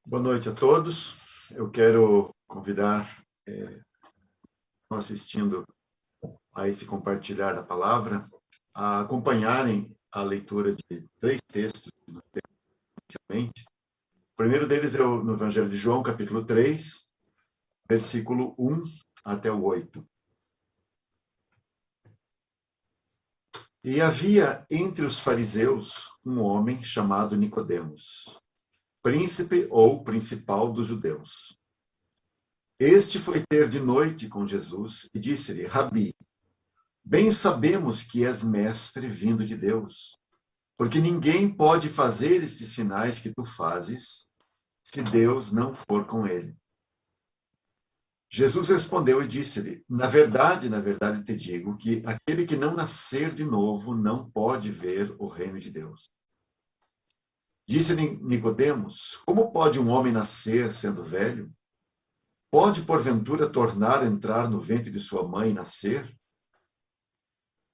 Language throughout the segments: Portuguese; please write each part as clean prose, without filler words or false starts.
Boa noite a todos. Eu quero convidar, estão assistindo a esse compartilhar da palavra, a acompanharem a leitura de 3 textos inicialmente. O primeiro deles é no Evangelho de João, capítulo 3, versículo 1 até o 8. E havia entre os fariseus um homem chamado Nicodemos, príncipe ou principal dos judeus. Este foi ter de noite com Jesus e disse-lhe: Rabi, bem sabemos que és mestre vindo de Deus, porque ninguém pode fazer esses sinais que tu fazes, se Deus não for com ele. Jesus respondeu e disse-lhe: na verdade te digo que aquele que não nascer de novo não pode ver o reino de Deus. Disse-lhe Nicodemos: como pode um homem nascer sendo velho? Pode, porventura, tornar a entrar no ventre de sua mãe e nascer?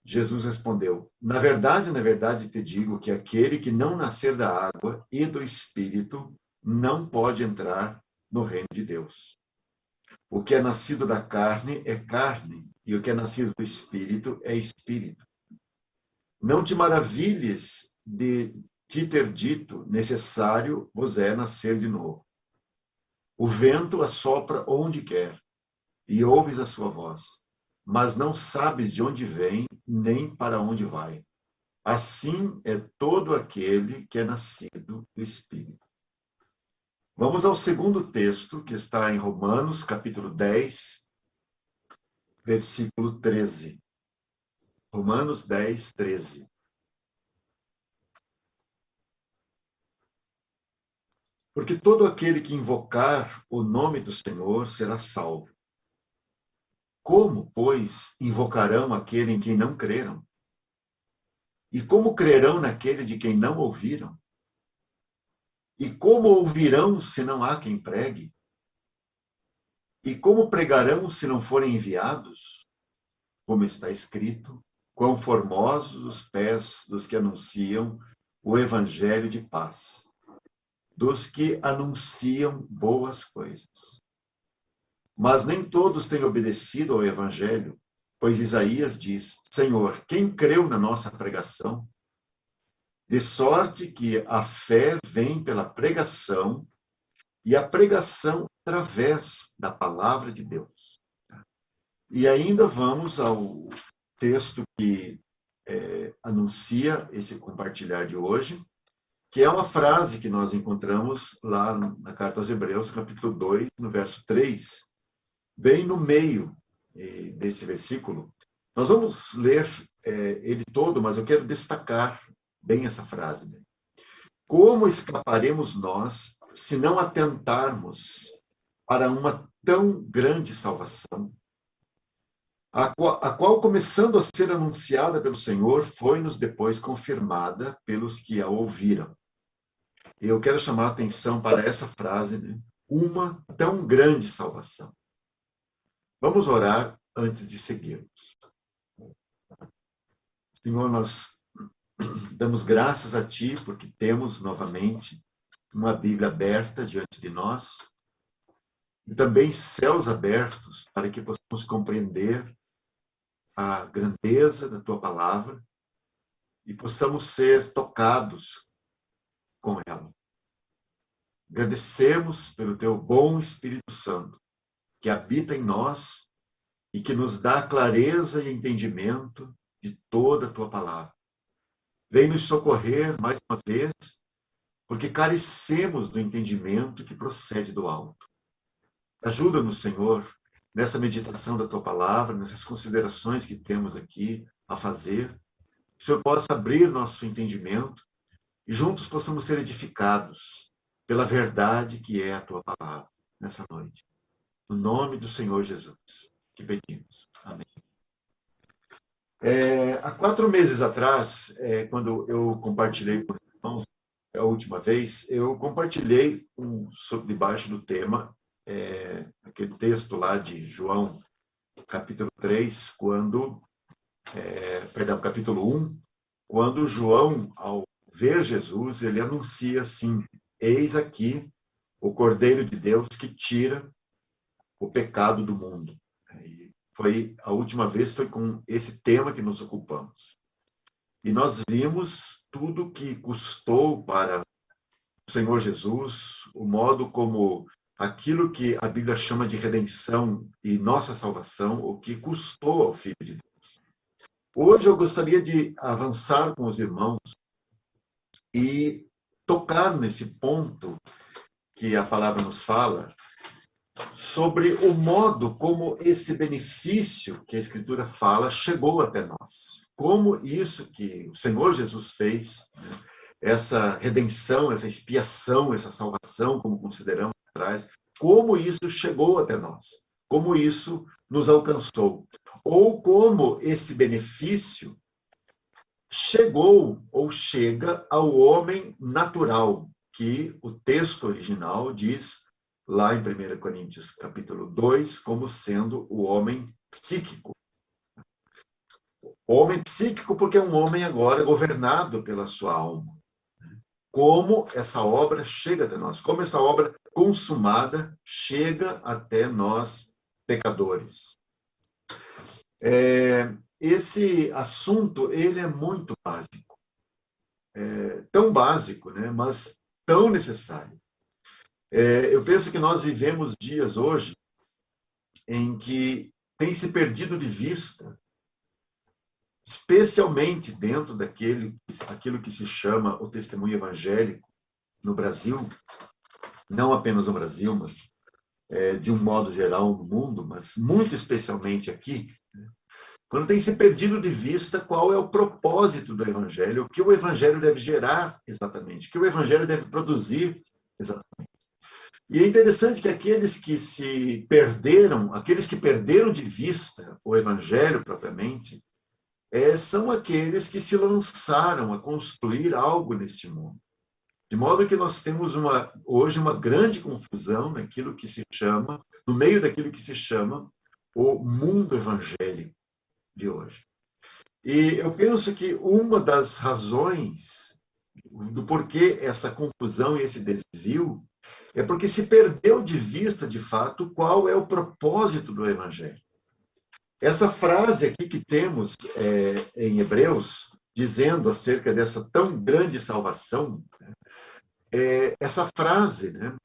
Jesus respondeu: na verdade te digo que aquele que não nascer da água e do Espírito não pode entrar no reino de Deus. O que é nascido da carne é carne, e o que é nascido do Espírito é Espírito. Não te maravilhes de te ter dito: necessário vos é nascer de novo. O vento assopra onde quer, e ouves a sua voz, mas não sabes de onde vem, nem para onde vai. Assim é todo aquele que é nascido do Espírito. Vamos ao segundo texto, que está em Romanos, capítulo 10, versículo 13. Romanos 10, 13. Porque todo aquele que invocar o nome do Senhor será salvo. Como, pois, invocarão aquele em quem não creram? E como crerão naquele de quem não ouviram? E como ouvirão se não há quem pregue? E como pregarão se não forem enviados? Como está escrito: quão formosos os pés dos que anunciam o evangelho de paz, dos que anunciam boas coisas. Mas nem todos têm obedecido ao evangelho, pois Isaías diz: Senhor, quem creu na nossa pregação? De sorte que a fé vem pela pregação, e a pregação através da palavra de Deus. E ainda vamos ao texto que anuncia esse compartilhar de hoje, que é uma frase que nós encontramos lá na Carta aos Hebreus, capítulo 2, no verso 3, bem no meio desse versículo. Nós vamos ler ele todo, mas eu quero destacar bem essa frase. Como escaparemos nós se não atentarmos para uma tão grande salvação, a qual, começando a ser anunciada pelo Senhor, foi-nos depois confirmada pelos que a ouviram. Eu quero chamar a atenção para essa frase, né? Uma tão grande salvação. Vamos orar antes de seguirmos. Senhor, nós damos graças a Ti porque temos novamente uma Bíblia aberta diante de nós e também céus abertos para que possamos compreender a grandeza da Tua palavra e possamos ser tocados com ela. Agradecemos pelo Teu bom Espírito Santo que habita em nós e que nos dá clareza e entendimento de toda a Tua palavra. Vem nos socorrer mais uma vez, porque carecemos do entendimento que procede do alto. Ajuda-nos, Senhor, nessa meditação da Tua palavra, nessas considerações que temos aqui a fazer. Que o Senhor possa abrir nosso entendimento e juntos possamos ser edificados pela verdade que é a Tua palavra nessa noite. No nome do Senhor Jesus, que pedimos. Amém. Há 4 meses atrás, quando eu compartilhei com os irmãos a última vez, eu compartilhei debaixo do tema aquele texto lá de João, capítulo 3, capítulo 1, quando João, ao ver Jesus, ele anuncia assim: eis aqui o Cordeiro de Deus que tira o pecado do mundo. E a última vez foi com esse tema que nos ocupamos. E nós vimos tudo que custou para o Senhor Jesus, o modo como aquilo que a Bíblia chama de redenção e nossa salvação, o que custou ao Filho de Deus. Hoje eu gostaria de avançar com os irmãos e tocar nesse ponto que a palavra nos fala, sobre o modo como esse benefício que a Escritura fala chegou até nós. Como isso que o Senhor Jesus fez, né, essa redenção, essa expiação, essa salvação, como consideramos atrás, como isso chegou até nós, como isso nos alcançou, ou como esse benefício chegou ou chega ao homem natural, que o texto original diz lá em 1 Coríntios capítulo 2, como sendo o homem psíquico. O homem psíquico porque é um homem agora governado pela sua alma. Como essa obra chega até nós, como essa obra consumada chega até nós, pecadores. Esse assunto, ele é muito básico. Tão básico, né? Mas tão necessário. Eu penso que nós vivemos dias hoje em que tem se perdido de vista, especialmente dentro daquilo que se chama o testemunho evangélico no Brasil, não apenas no Brasil, mas de um modo geral no mundo, mas muito especialmente aqui, né? Quando tem se perdido de vista qual é o propósito do Evangelho, o que o Evangelho deve gerar exatamente, o que o Evangelho deve produzir exatamente. E é interessante que aqueles que perderam de vista o Evangelho propriamente, são aqueles que se lançaram a construir algo neste mundo. De modo que nós temos hoje uma grande confusão naquilo que se chama, no meio daquilo que se chama o mundo evangélico de hoje. E eu penso que uma das razões do porquê essa confusão e esse desvio é porque se perdeu de vista, de fato, qual é o propósito do Evangelho. Essa frase aqui que temos em Hebreus, dizendo acerca dessa tão grande salvação, essa frase, né?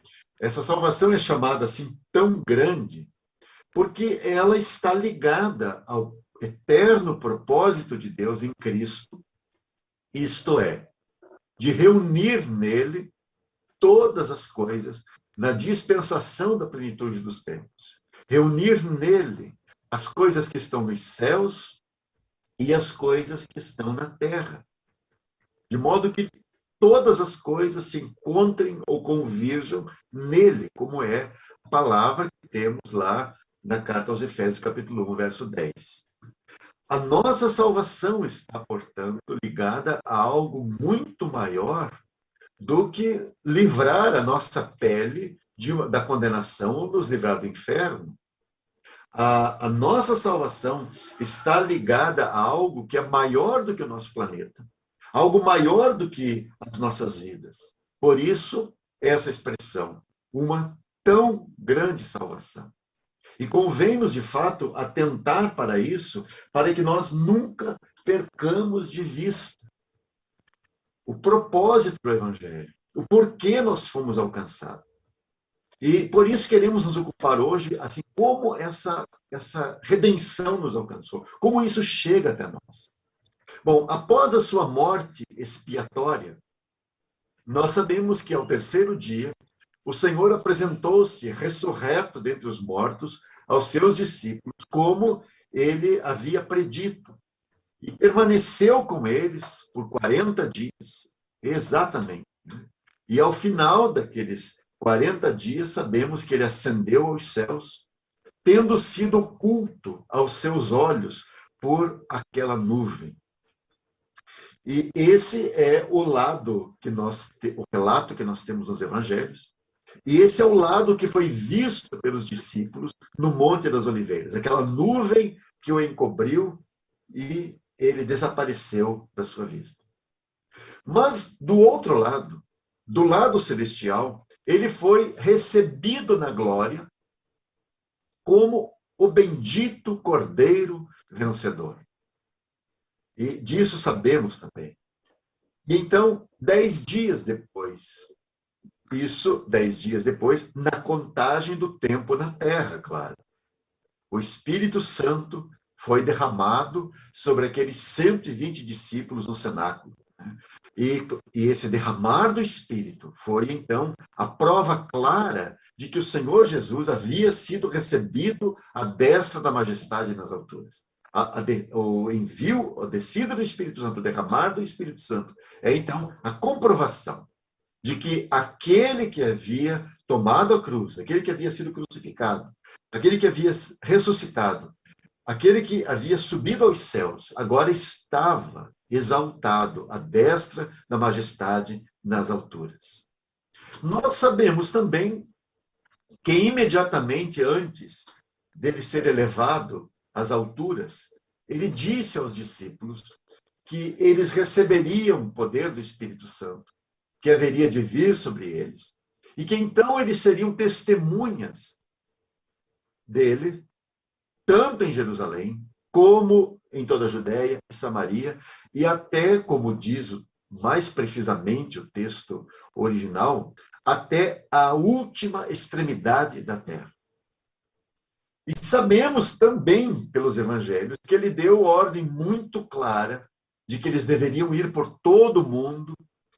Essa salvação é chamada assim tão grande, porque ela está ligada ao eterno propósito de Deus em Cristo, isto é, de reunir nele todas as coisas na dispensação da plenitude dos tempos. Reunir nele as coisas que estão nos céus e as coisas que estão na terra. De modo que todas as coisas se encontrem ou convirjam nele, como é a palavra que temos lá na carta aos Efésios, capítulo 1, verso 10. A nossa salvação está, portanto, ligada a algo muito maior do que livrar a nossa pele da condenação ou nos livrar do inferno. A nossa salvação está ligada a algo que é maior do que o nosso planeta, algo maior do que as nossas vidas. Por isso, essa expressão, uma tão grande salvação. E convém-nos, de fato, atentar para isso, para que nós nunca percamos de vista o propósito do Evangelho, o porquê nós fomos alcançados. E por isso queremos nos ocupar hoje, assim, como essa redenção nos alcançou, como isso chega até nós. Bom, após a sua morte expiatória, nós sabemos que ao terceiro dia, o Senhor apresentou-se ressurreto dentre os mortos aos seus discípulos, como ele havia predito. E permaneceu com eles por 40 dias, exatamente. E ao final daqueles 40 dias, sabemos que ele ascendeu aos céus, tendo sido oculto aos seus olhos por aquela nuvem. E esse é o relato que nós temos nos evangelhos. E esse é o lado que foi visto pelos discípulos no Monte das Oliveiras. Aquela nuvem que o encobriu e ele desapareceu da sua vista. Mas, do outro lado, do lado celestial, ele foi recebido na glória como o bendito Cordeiro vencedor. E disso sabemos também. E então, 10 dias depois, 10 dias depois, na contagem do tempo na terra, claro, o Espírito Santo foi derramado sobre aqueles 120 discípulos no cenáculo. E esse derramar do Espírito foi, então, a prova clara de que o Senhor Jesus havia sido recebido à destra da majestade nas alturas. O envio, a descida do Espírito Santo, o derramar do Espírito Santo, é, então, a comprovação de que aquele que havia tomado a cruz, aquele que havia sido crucificado, aquele que havia ressuscitado, aquele que havia subido aos céus, agora estava exaltado à destra da majestade nas alturas. Nós sabemos também que imediatamente antes dele ser elevado às alturas, ele disse aos discípulos que eles receberiam o poder do Espírito Santo, que haveria de vir sobre eles, e que então eles seriam testemunhas dele, tanto em Jerusalém, como em toda a Judéia e Samaria, e até, como diz mais precisamente o texto original, até a última extremidade da terra. E sabemos também, pelos evangelhos, que ele deu ordem muito clara de que eles deveriam ir por todo o mundo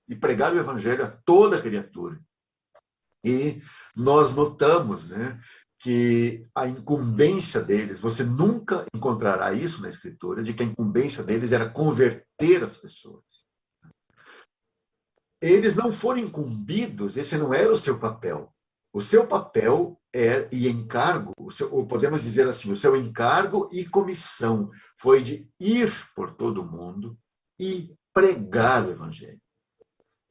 e pregar o evangelho a toda criatura. E nós notamos, né, que a incumbência deles, você nunca encontrará isso na Escritura, de que a incumbência deles era converter as pessoas. Eles não foram incumbidos, esse não era o seu papel. O seu papel e encargo, ou podemos dizer assim, o seu encargo e comissão foi de ir por todo o mundo e pregar o evangelho.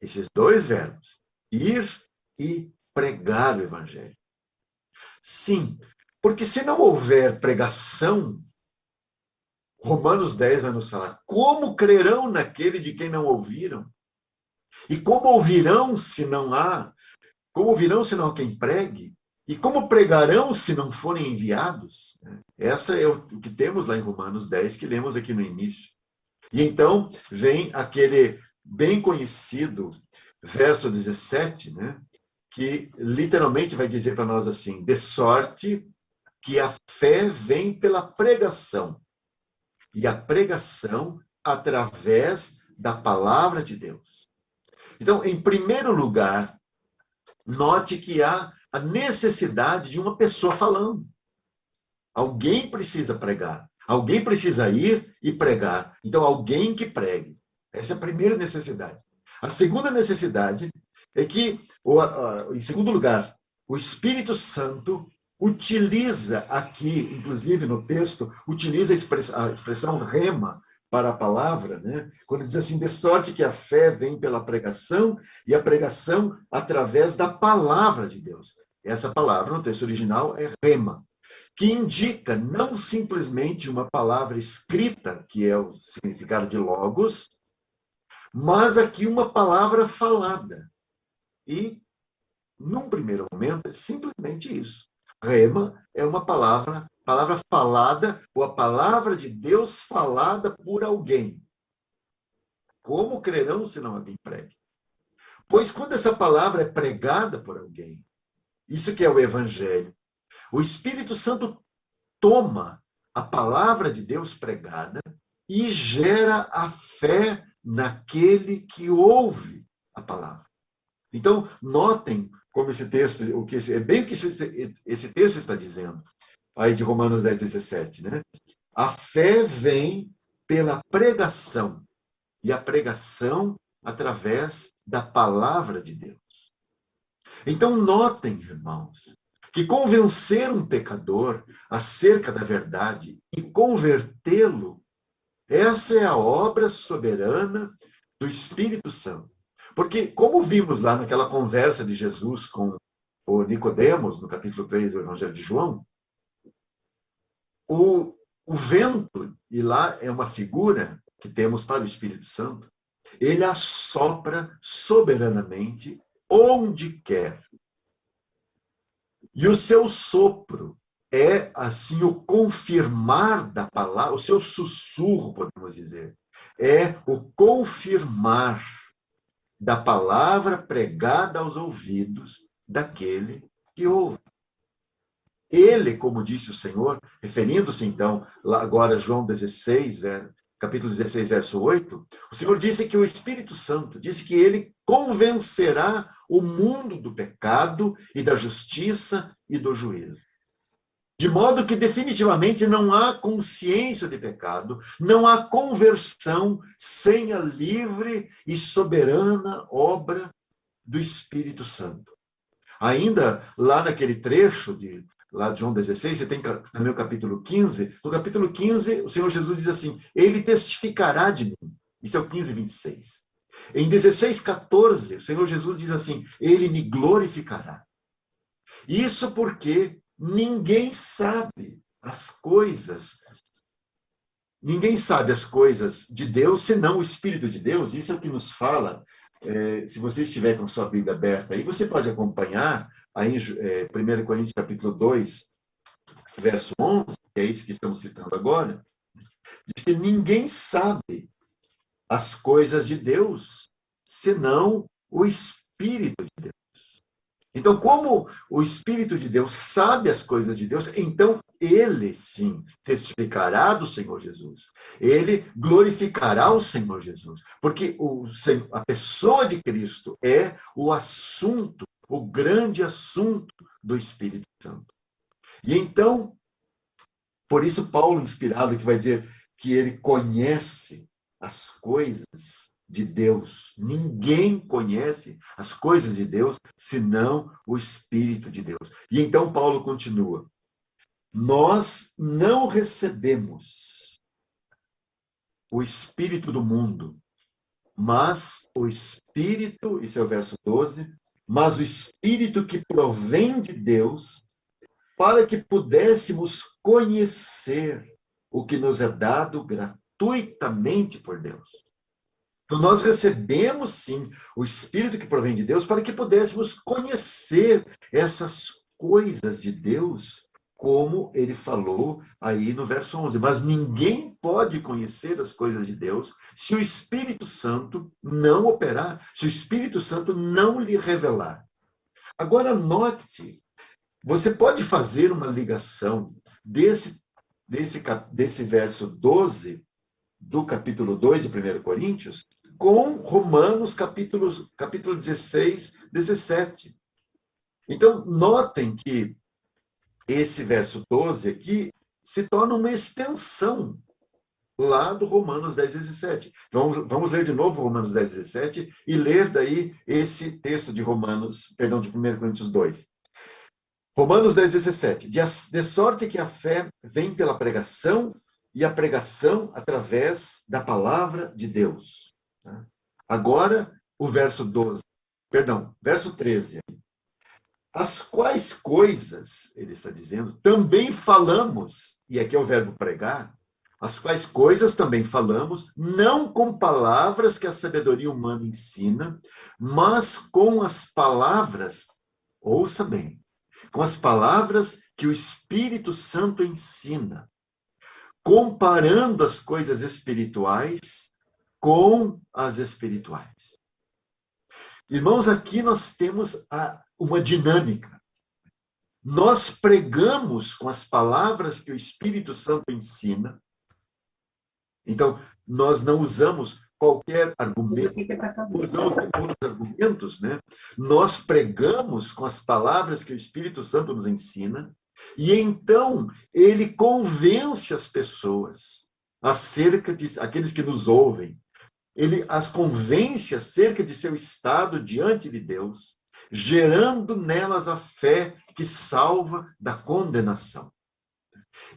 Esses dois verbos, ir e pregar o evangelho. Sim, porque se não houver pregação, Romanos 10 vai nos falar, como crerão naquele de quem não ouviram? E como ouvirão se não há? Como ouvirão se não há quem pregue? E como pregarão se não forem enviados? Essa é o que temos lá em Romanos 10, que lemos aqui no início. E então vem aquele bem conhecido verso 17, né? Que literalmente vai dizer para nós assim, de sorte que a fé vem pela pregação, e a pregação através da palavra de Deus. Então, em primeiro lugar, note que há a necessidade de uma pessoa falando. Alguém precisa pregar, alguém precisa ir e pregar. Então, alguém que pregue. Essa é a primeira necessidade. A segunda necessidade é que, em segundo lugar, o Espírito Santo utiliza aqui, inclusive no texto, utiliza a expressão rema para a palavra, né? Quando diz assim, de sorte que a fé vem pela pregação e a pregação através da palavra de Deus. Essa palavra, no texto original, é rema, que indica não simplesmente uma palavra escrita, que é o significado de logos, mas aqui uma palavra falada. E, num primeiro momento, é simplesmente isso. Rema é uma palavra falada, ou a palavra de Deus falada por alguém. Como crerão se não alguém pregue? Pois quando essa palavra é pregada por alguém, isso que é o Evangelho, o Espírito Santo toma a palavra de Deus pregada e gera a fé naquele que ouve a palavra. Então, notem como esse texto, é bem o que esse texto está dizendo, aí de Romanos 10, 17, né? A fé vem pela pregação, e a pregação através da palavra de Deus. Então, notem, irmãos, que convencer um pecador acerca da verdade e convertê-lo, essa é a obra soberana do Espírito Santo. Porque, como vimos lá naquela conversa de Jesus com o Nicodemos, no capítulo 3 do Evangelho de João, o vento, e lá é uma figura que temos para o Espírito Santo, ele assopra soberanamente onde quer. E o seu sopro é, assim, o confirmar da palavra, o seu sussurro, podemos dizer, é o confirmar da palavra pregada aos ouvidos daquele que ouve. Ele, como disse o Senhor, referindo-se então, lá agora João 16, capítulo 16, verso 8, o Senhor disse que o Espírito Santo, disse que ele convencerá o mundo do pecado e da justiça e do juízo. De modo que definitivamente não há consciência de pecado, não há conversão sem a livre e soberana obra do Espírito Santo. Ainda lá naquele trecho lá de João 16, você tem também o capítulo 15. No capítulo 15, o Senhor Jesus diz assim: ele testificará de mim. Isso é o 15, 26. Em 16, 14, o Senhor Jesus diz assim: ele me glorificará. Isso porque ninguém sabe as coisas de Deus, senão o Espírito de Deus. Isso é o que nos fala. Se você estiver com sua Bíblia aberta aí, você pode acompanhar aí em 1 Coríntios capítulo 2, verso 11, que é esse que estamos citando agora, diz que ninguém sabe as coisas de Deus, senão o Espírito de Deus. Então, como o Espírito de Deus sabe as coisas de Deus, então ele, sim, testificará do Senhor Jesus. Ele glorificará o Senhor Jesus. Porque a pessoa de Cristo é o assunto, o grande assunto do Espírito Santo. E então, por isso Paulo, inspirado, que vai dizer que ele conhece as coisas de Deus. Ninguém conhece as coisas de Deus senão o Espírito de Deus. E então Paulo continua: nós não recebemos o Espírito do mundo, mas o Espírito, esse é o verso 12, mas o Espírito que provém de Deus, para que pudéssemos conhecer o que nos é dado gratuitamente por Deus. Então, nós recebemos, sim, o Espírito que provém de Deus para que pudéssemos conhecer essas coisas de Deus, como ele falou aí no verso 11. Mas ninguém pode conhecer as coisas de Deus se o Espírito Santo não operar, se o Espírito Santo não lhe revelar. Agora, note, você pode fazer uma ligação desse verso 12 do capítulo 2 de 1 Coríntios com Romanos, capítulo 16, 17. Então, notem que esse verso 12 aqui se torna uma extensão lá do Romanos 10, 17. Então, vamos ler de novo Romanos 10, 17 e ler daí esse texto de de 1 Coríntios 2. Romanos 10, 17. De sorte que a fé vem pela pregação e a pregação através da palavra de Deus. Agora, o verso 13. As quais coisas, ele está dizendo, também falamos, e aqui é o verbo pregar, as quais coisas também falamos, não com palavras que a sabedoria humana ensina, mas com as palavras, ouça bem, com as palavras que o Espírito Santo ensina, comparando as coisas espirituais com as espirituais. Irmãos, aqui nós temos uma dinâmica. Nós pregamos com as palavras que o Espírito Santo ensina. Então, nós não usamos qualquer argumento, usamos outros argumentos, né? Nós pregamos com as palavras que o Espírito Santo nos ensina, e então ele convence as pessoas acerca de aqueles que nos ouvem. Ele as convence acerca de seu estado diante de Deus, gerando nelas a fé que salva da condenação.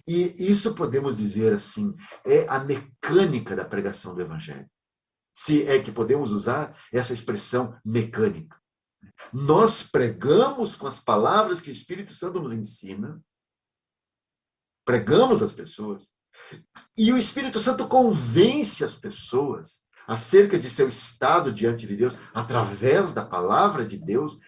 E isso podemos dizer assim, é a mecânica da pregação do Evangelho. Se é que podemos usar essa expressão mecânica. Nós pregamos com as palavras que o Espírito Santo nos ensina, pregamos às pessoas, e o Espírito Santo convence as pessoas acerca de seu estado diante de Deus, através da palavra de Deus,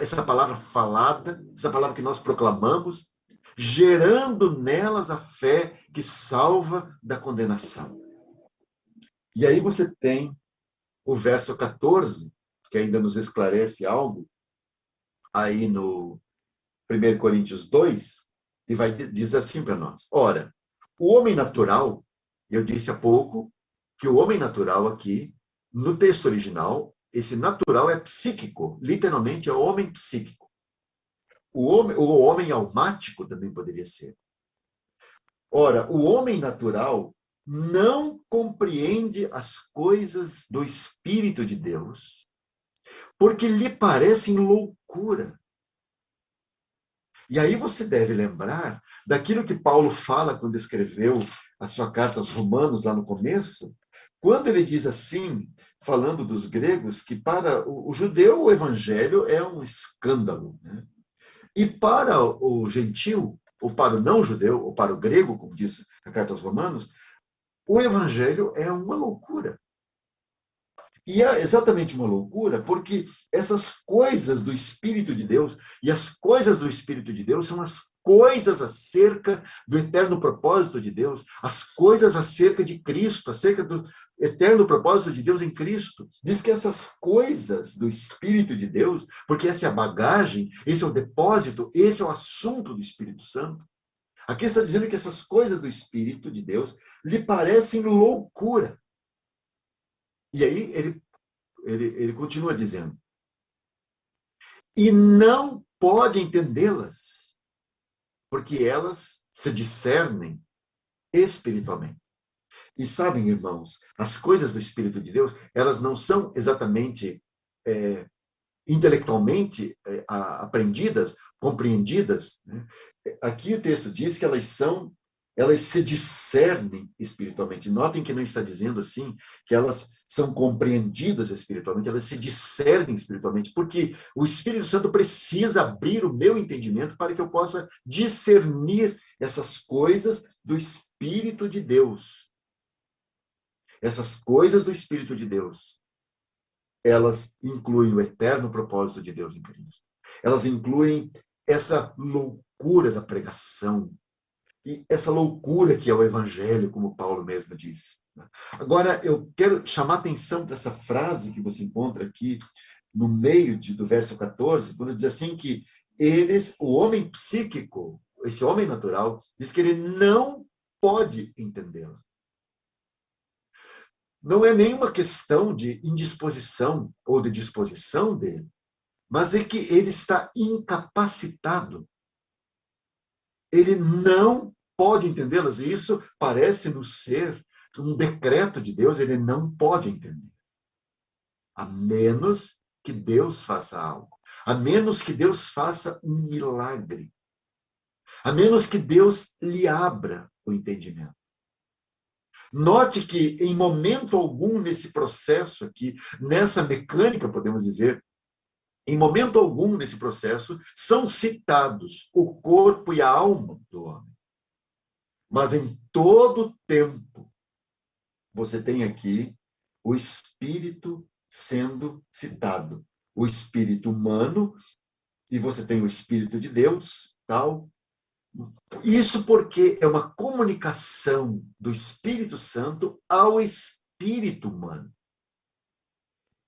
essa palavra falada, essa palavra que nós proclamamos, gerando nelas a fé que salva da condenação. E aí você tem o verso 14, que ainda nos esclarece algo, aí no 1 Coríntios 2, e diz assim para nós: ora, o homem natural, eu disse há pouco que o homem natural aqui, no texto original, esse natural é psíquico, literalmente é o homem psíquico. O homem almático também poderia ser. Ora, o homem natural não compreende as coisas do Espírito de Deus, porque lhe parecem loucura. E aí você deve lembrar daquilo que Paulo fala quando escreveu a sua carta aos Romanos, lá no começo, quando ele diz assim, falando dos gregos, que para o judeu o evangelho é um escândalo, né? E para o gentil, ou para o não-judeu, ou para o grego, como diz a carta aos Romanos, o evangelho é uma loucura. E é exatamente uma loucura, porque essas coisas do Espírito de Deus, e as coisas do Espírito de Deus são as coisas acerca do eterno propósito de Deus, as coisas acerca de Cristo, acerca do eterno propósito de Deus em Cristo. Diz que essas coisas do Espírito de Deus, porque essa é a bagagem, esse é o depósito, esse é o assunto do Espírito Santo. Aqui está dizendo que essas coisas do Espírito de Deus lhe parecem loucura. E aí ele continua dizendo, e não pode entendê-las, porque elas se discernem espiritualmente. E sabem, irmãos, as coisas do Espírito de Deus, elas não são exatamente intelectualmente aprendidas, compreendidas, né? Aqui o texto diz que elas se discernem espiritualmente. Notem que não está dizendo assim que elas são compreendidas espiritualmente, elas se discernem espiritualmente, porque o Espírito Santo precisa abrir o meu entendimento para que eu possa discernir essas coisas do Espírito de Deus. Essas coisas do Espírito de Deus, elas incluem o eterno propósito de Deus em Cristo. Elas incluem essa loucura da pregação, e essa loucura que é o evangelho, como Paulo mesmo diz. Agora, eu quero chamar a atenção para essa frase que você encontra aqui no meio do verso 14, quando diz assim que o homem psíquico, esse homem natural, diz que ele não pode entendê-la. Não é nenhuma questão de indisposição ou de disposição dele, mas é que ele está incapacitado. Ele não pode entendê-las, e isso parece nos ser um decreto de Deus, ele não pode entender. A menos que Deus faça algo. A menos que Deus faça um milagre. A menos que Deus lhe abra o entendimento. Note que em momento algum nesse processo aqui, nessa mecânica, podemos dizer, em momento algum nesse processo, são citados o corpo e a alma do homem. Mas em todo tempo, você tem aqui o espírito sendo citado. O espírito humano, e você tem o espírito de Deus, tal. Isso porque é uma comunicação do Espírito Santo ao espírito humano.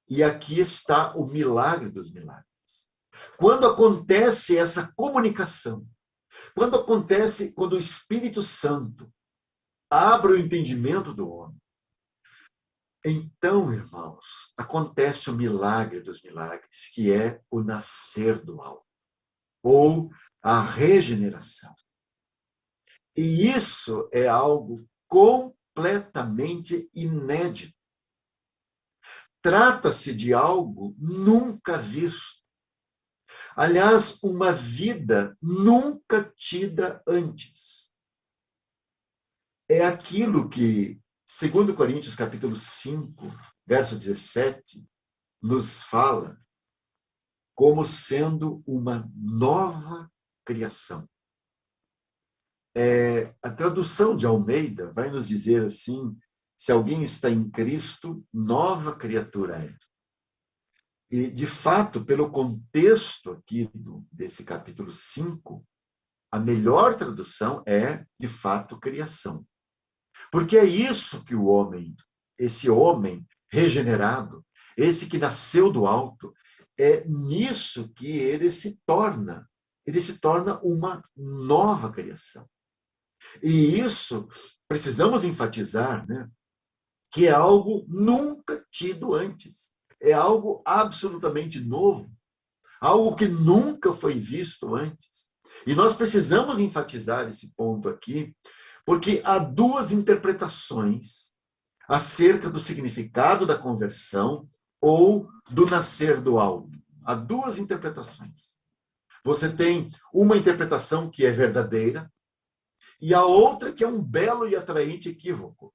E aqui está o milagre dos milagres. Quando acontece essa comunicação, quando o Espírito Santo abre o entendimento do homem, então, irmãos, acontece o milagre dos milagres, que é o nascer do alto, ou a regeneração. E isso é algo completamente inédito. Trata-se de algo nunca visto. Aliás, uma vida nunca tida antes. É aquilo que 2 Coríntios capítulo 5, verso 17, nos fala como sendo uma nova criação. A tradução de Almeida vai nos dizer assim, se alguém está em Cristo, nova criatura é. E, de fato, pelo contexto aqui desse capítulo 5, a melhor tradução é, de fato, criação. Porque é isso que o homem, esse homem regenerado, esse que nasceu do alto, é nisso que ele se torna. Ele se torna uma nova criação. E isso, precisamos enfatizar, né, que é algo nunca tido antes. É algo absolutamente novo. Algo que nunca foi visto antes. E nós precisamos enfatizar esse ponto aqui, porque há duas interpretações acerca do significado da conversão ou do nascer do alto. Há duas interpretações. Você tem uma interpretação que é verdadeira e a outra que é um belo e atraente equívoco.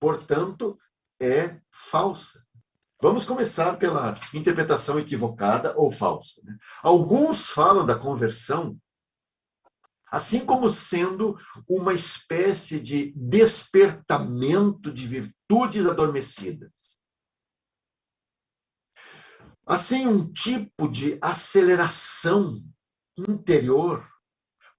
Portanto, é falsa. Vamos começar pela interpretação equivocada ou falsa. Alguns falam da conversão assim como sendo uma espécie de despertamento de virtudes adormecidas. Assim, um tipo de aceleração interior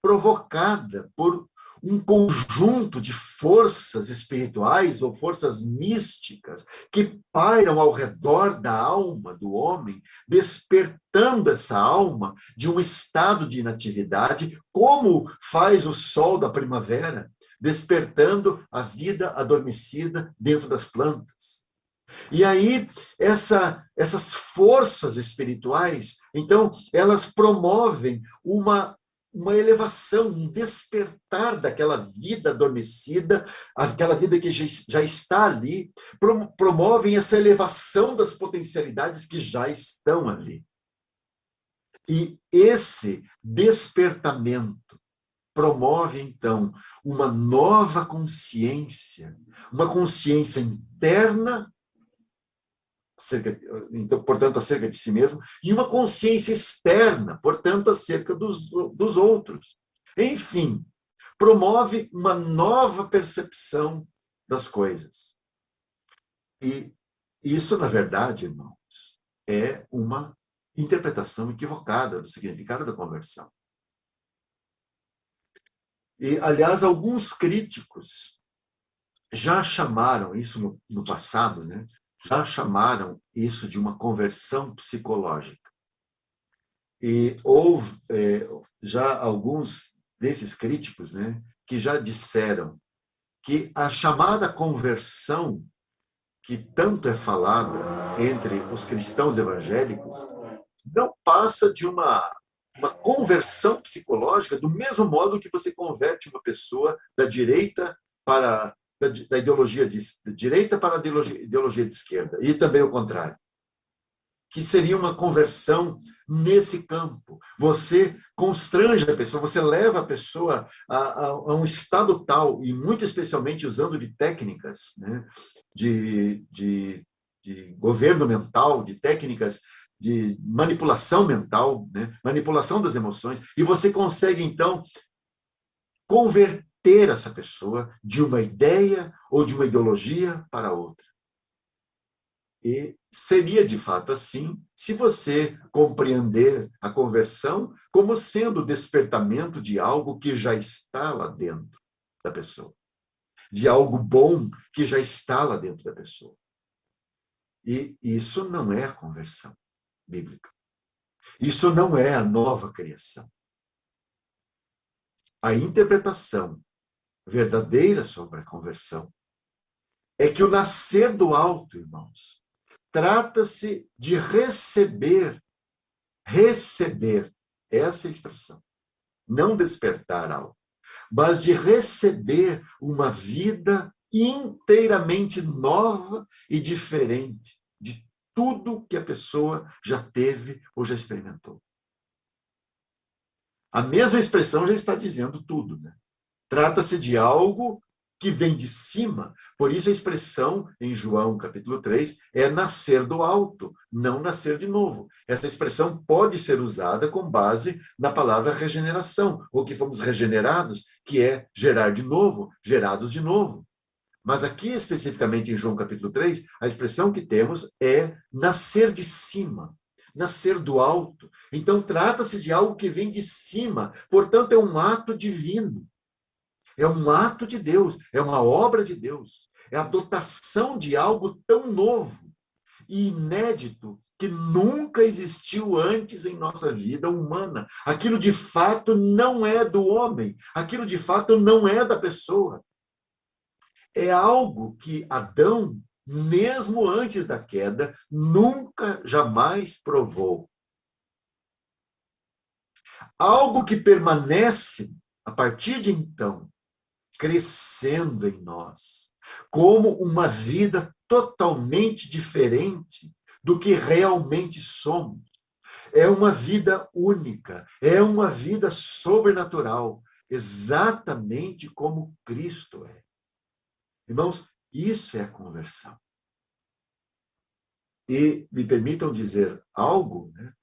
provocada por um conjunto de forças espirituais ou forças místicas que pairam ao redor da alma do homem, despertando essa alma de um estado de inatividade, como faz o sol da primavera, despertando a vida adormecida dentro das plantas. E aí, essas forças espirituais, então, elas promovem uma elevação, um despertar daquela vida adormecida, aquela vida que já está ali, promovem essa elevação das potencialidades que já estão ali. E esse despertamento promove, então, uma nova consciência, uma consciência interna, então, portanto, acerca de si mesmo, e uma consciência externa, portanto, acerca dos outros. Enfim, promove uma nova percepção das coisas. E isso, na verdade, irmãos, é uma interpretação equivocada do significado da conversão. E, aliás, alguns críticos já chamaram isso no passado, né? Já chamaram isso de uma conversão psicológica. E houve já alguns desses críticos, né, que já disseram que a chamada conversão, que tanto é falada entre os cristãos evangélicos, não passa de uma conversão psicológica, do mesmo modo que você converte uma pessoa da direita para da ideologia de direita para a ideologia de esquerda, e também o contrário. Que seria uma conversão nesse campo. Você constrange a pessoa, você leva a pessoa a um estado tal, e muito especialmente usando de técnicas, né, de governo mental, de técnicas de manipulação mental, né, manipulação das emoções, e você consegue, então, converter essa pessoa de uma ideia ou de uma ideologia para outra. E seria, de fato, assim, se você compreender a conversão como sendo o despertamento de algo que já está lá dentro da pessoa, de algo bom que já está lá dentro da pessoa. E isso não é a conversão bíblica. Isso não é a nova criação. A interpretação verdadeira sobre a conversão é que o nascer do alto, irmãos, trata-se de receber, essa expressão, não despertar algo, mas de receber uma vida inteiramente nova e diferente de tudo que a pessoa já teve ou já experimentou. A mesma expressão já está dizendo tudo, né? Trata-se de algo que vem de cima. Por isso a expressão em João capítulo 3 é nascer do alto, não nascer de novo. Essa expressão pode ser usada com base na palavra regeneração, ou que fomos regenerados, que é gerar de novo, gerados de novo. Mas aqui, especificamente em João capítulo 3, a expressão que temos é nascer de cima, nascer do alto. Então, trata-se de algo que vem de cima, portanto, é um ato divino. É um ato de Deus, é uma obra de Deus. É a dotação de algo tão novo e inédito que nunca existiu antes em nossa vida humana. Aquilo de fato não é do homem, aquilo de fato não é da pessoa. É algo que Adão, mesmo antes da queda, nunca, jamais provou. Algo que permanece, a partir de então, crescendo em nós, como uma vida totalmente diferente do que realmente somos. É uma vida única, é uma vida sobrenatural, exatamente como Cristo é. Irmãos, isso é a conversão. E me permitam dizer algo, né,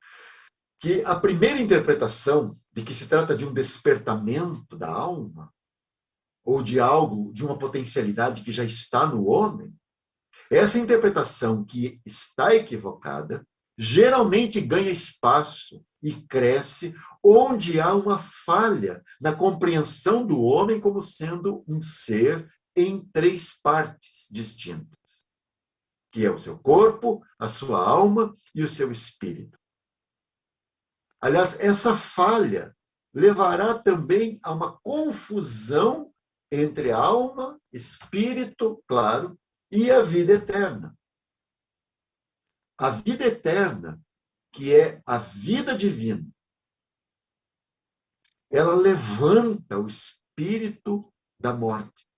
que a primeira interpretação de que se trata de um despertamento da alma, ou de algo, de uma potencialidade que já está no homem, essa interpretação que está equivocada, geralmente ganha espaço e cresce onde há uma falha na compreensão do homem como sendo um ser em três partes distintas, que é o seu corpo, a sua alma e o seu espírito. Aliás, essa falha levará também a uma confusão entre alma, espírito, claro, e a vida eterna. A vida eterna, que é a vida divina, ela levanta o espírito da morte.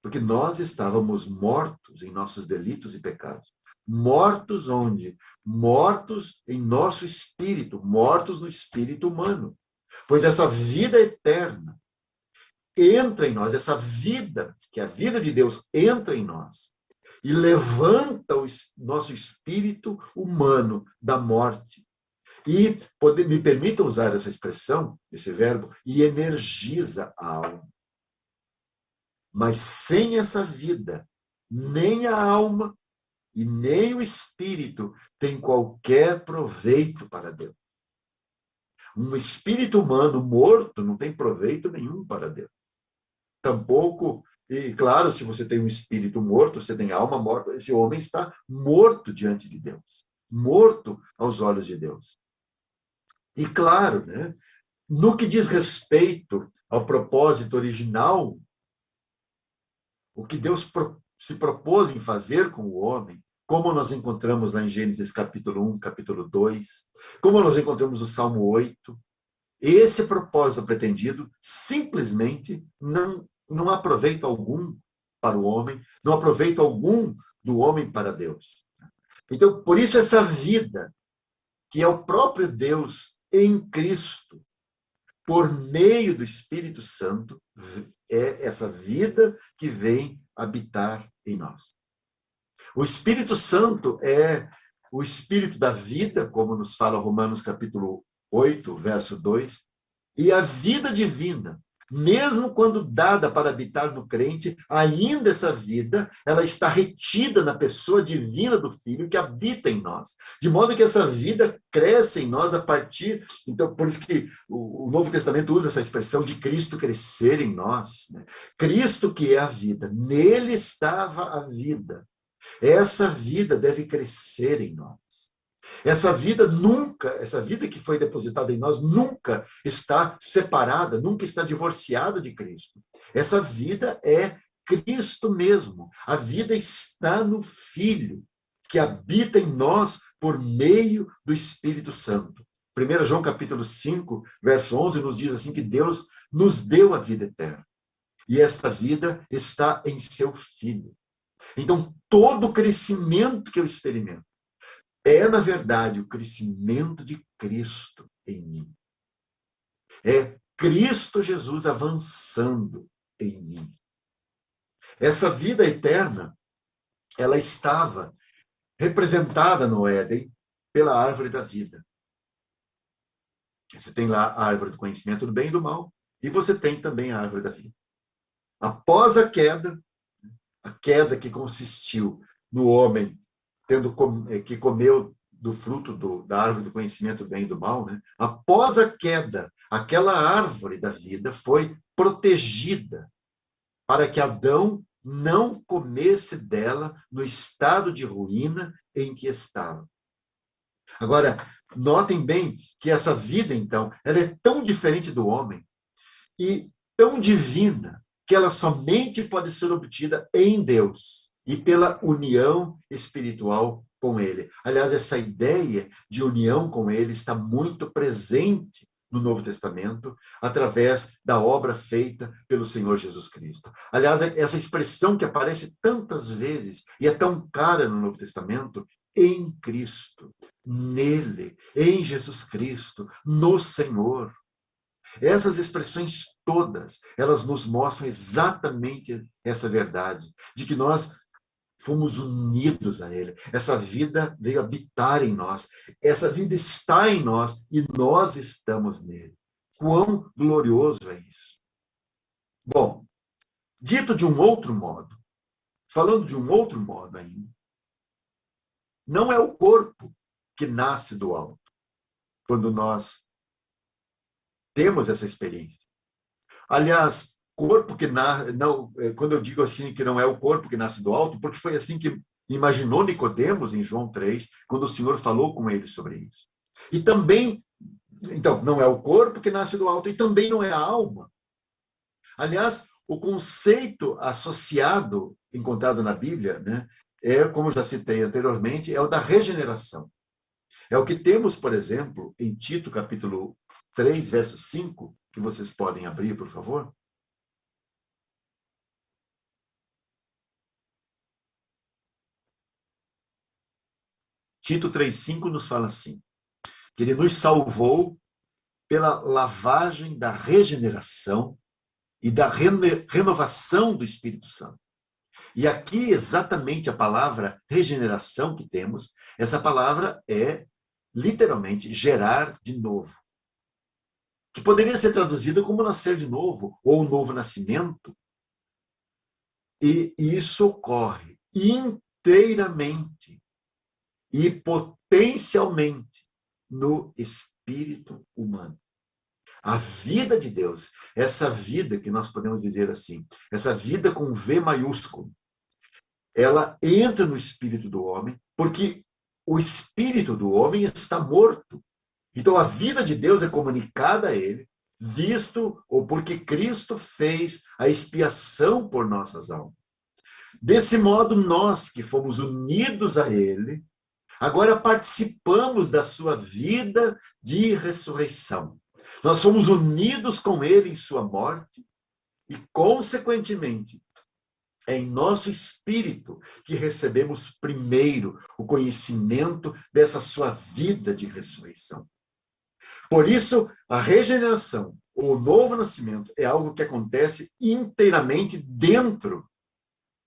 Porque nós estávamos mortos em nossos delitos e pecados. Mortos onde? Mortos em nosso espírito, mortos no espírito humano. Pois essa vida eterna entra em nós, essa vida, que é a vida de Deus, entra em nós e levanta o nosso espírito humano da morte. E me permitam usar essa expressão, esse verbo, e energiza a alma. Mas sem essa vida, nem a alma e nem o espírito tem qualquer proveito para Deus. Um espírito humano morto não tem proveito nenhum para Deus. Tampouco, e claro, se você tem um espírito morto, você tem alma morta, esse homem está morto diante de Deus, morto aos olhos de Deus. E claro, né, no que diz respeito ao propósito original, o que Deus se propôs em fazer com o homem, como nós encontramos lá em Gênesis capítulo 1, capítulo 2, como nós encontramos no Salmo 8, esse propósito pretendido simplesmente não há proveito algum para o homem, não há proveito algum do homem para Deus. Então, por isso essa vida, que é o próprio Deus em Cristo, por meio do Espírito Santo, é essa vida que vem habitar em nós. O Espírito Santo é o Espírito da vida, como nos fala Romanos capítulo 8, verso 2, e a vida divina, mesmo quando dada para habitar no crente, ainda essa vida, ela está retida na pessoa divina do Filho que habita em nós. De modo que essa vida cresce em nós a partir... Então, por isso que o Novo Testamento usa essa expressão de Cristo crescer em nós. Né? Cristo que é a vida. Nele estava a vida. Essa vida deve crescer em nós. Essa vida que foi depositada em nós, nunca está separada, nunca está divorciada de Cristo. Essa vida é Cristo mesmo. A vida está no Filho, que habita em nós por meio do Espírito Santo. 1 João capítulo 5, verso 11, nos diz assim que Deus nos deu a vida eterna. E esta vida está em seu Filho. Então, todo o crescimento que eu experimento é, na verdade, o crescimento de Cristo em mim. É Cristo Jesus avançando em mim. Essa vida eterna, ela estava representada no Éden pela árvore da vida. Você tem lá a árvore do conhecimento do bem e do mal, e você tem também a árvore da vida. Após a queda, a queda que consistiu no homem que comeu do fruto da árvore do conhecimento do bem e do mal, né? Após a queda, aquela árvore da vida foi protegida para que Adão não comesse dela no estado de ruína em que estava. Agora, notem bem que essa vida, então, ela é tão diferente do homem e tão divina que ela somente pode ser obtida em Deus e pela união espiritual com Ele. Aliás, essa ideia de união com Ele está muito presente no Novo Testamento, através da obra feita pelo Senhor Jesus Cristo. Aliás, essa expressão que aparece tantas vezes e é tão cara no Novo Testamento, em Cristo, nele, em Jesus Cristo, no Senhor. Essas expressões todas, elas nos mostram exatamente essa verdade, de que nós fomos unidos a Ele. Essa vida veio habitar em nós. Essa vida está em nós e nós estamos nele. Quão glorioso é isso! Bom, dito de um outro modo, falando de um outro modo ainda, não é o corpo que nasce do alto, quando nós temos essa experiência. Aliás, corpo que não, quando eu digo assim que não é o corpo que nasce do alto, porque foi assim que imaginou Nicodemos em João 3, quando o Senhor falou com ele sobre isso. E também, então, não é o corpo que nasce do alto e também não é a alma. Aliás, o conceito associado, encontrado na Bíblia, né, como já citei anteriormente, é o da regeneração. É o que temos, por exemplo, em Tito, capítulo 3, verso 5, que vocês podem abrir, por favor. Tito 3,5 nos fala assim, que ele nos salvou pela lavagem da regeneração e da renovação do Espírito Santo. E aqui, exatamente a palavra regeneração que temos, essa palavra é, literalmente, gerar de novo. Que poderia ser traduzida como nascer de novo, ou novo nascimento. E isso ocorre inteiramente e potencialmente no espírito humano. A vida de Deus, essa vida que nós podemos dizer assim, essa vida com V maiúsculo, ela entra no espírito do homem, porque o espírito do homem está morto. Então a vida de Deus é comunicada a ele, visto ou porque Cristo fez a expiação por nossas almas. Desse modo, nós que fomos unidos a ele, agora participamos da sua vida de ressurreição. Nós somos unidos com ele em sua morte e, consequentemente, é em nosso espírito que recebemos primeiro o conhecimento dessa sua vida de ressurreição. Por isso, a regeneração, o novo nascimento, é algo que acontece inteiramente dentro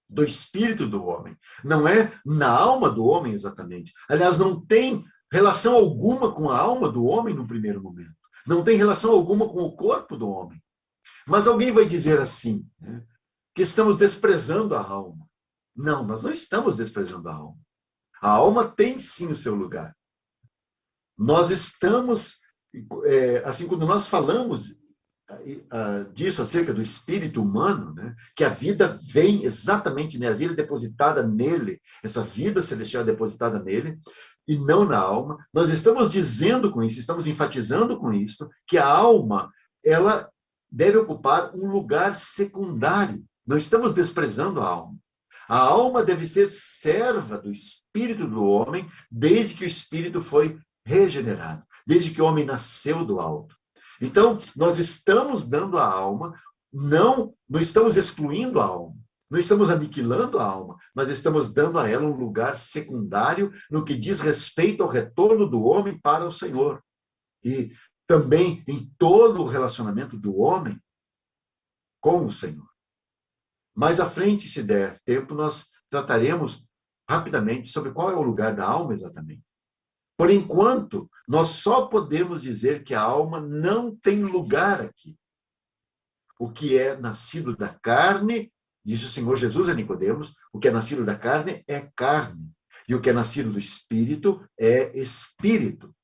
do espírito do homem. Não é na alma do homem exatamente. Aliás, não tem relação alguma com a alma do homem no primeiro momento. Não tem relação alguma com o corpo do homem. Mas alguém vai dizer assim, né, que estamos desprezando a alma. Não, nós não estamos desprezando a alma. A alma tem sim o seu lugar. Nós estamos, assim, quando nós falamos disso acerca do espírito humano, né, que a vida vem exatamente, né, a vida depositada nele, essa vida celestial depositada nele, e não na alma, nós estamos dizendo com isso, estamos enfatizando com isso, que a alma, ela deve ocupar um lugar secundário. Não estamos desprezando a alma. A alma deve ser serva do espírito do homem, desde que o espírito foi regenerado, desde que o homem nasceu do alto. Então, nós estamos dando à alma, não estamos excluindo a alma, não estamos aniquilando a alma, mas estamos dando a ela um lugar secundário no que diz respeito ao retorno do homem para o Senhor. E também em todo o relacionamento do homem com o Senhor. Mais à frente, se der tempo, nós trataremos rapidamente sobre qual é o lugar da alma exatamente. Por enquanto, nós só podemos dizer que a alma não tem lugar aqui. O que é nascido da carne Disse o Senhor Jesus a Nicodemos: o que é nascido da carne é carne, e o que é nascido do Espírito é Espírito.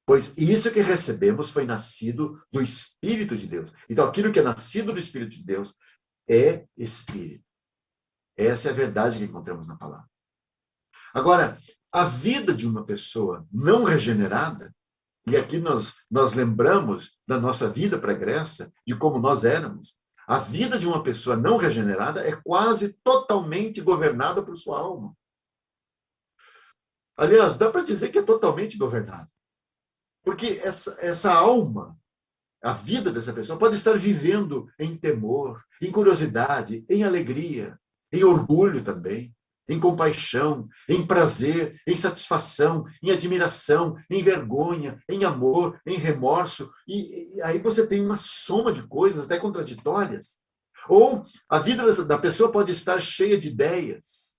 Pois isso que recebemos foi nascido do Espírito de Deus. Então, aquilo que é nascido do Espírito de Deus é Espírito. Essa é a verdade que encontramos na palavra. Agora, a vida de uma pessoa não regenerada, e aqui nós lembramos da nossa vida pregressa, de como nós éramos, a vida de uma pessoa não regenerada é quase totalmente governada por sua alma. Aliás, dá para dizer que é totalmente governada. Porque essa alma, a vida dessa pessoa, pode estar vivendo em temor, em curiosidade, em alegria, em orgulho também, em compaixão, em prazer, em satisfação, em admiração, em vergonha, em amor, em remorso. E aí você tem uma soma de coisas até contraditórias. Ou a vida da pessoa pode estar cheia de ideias,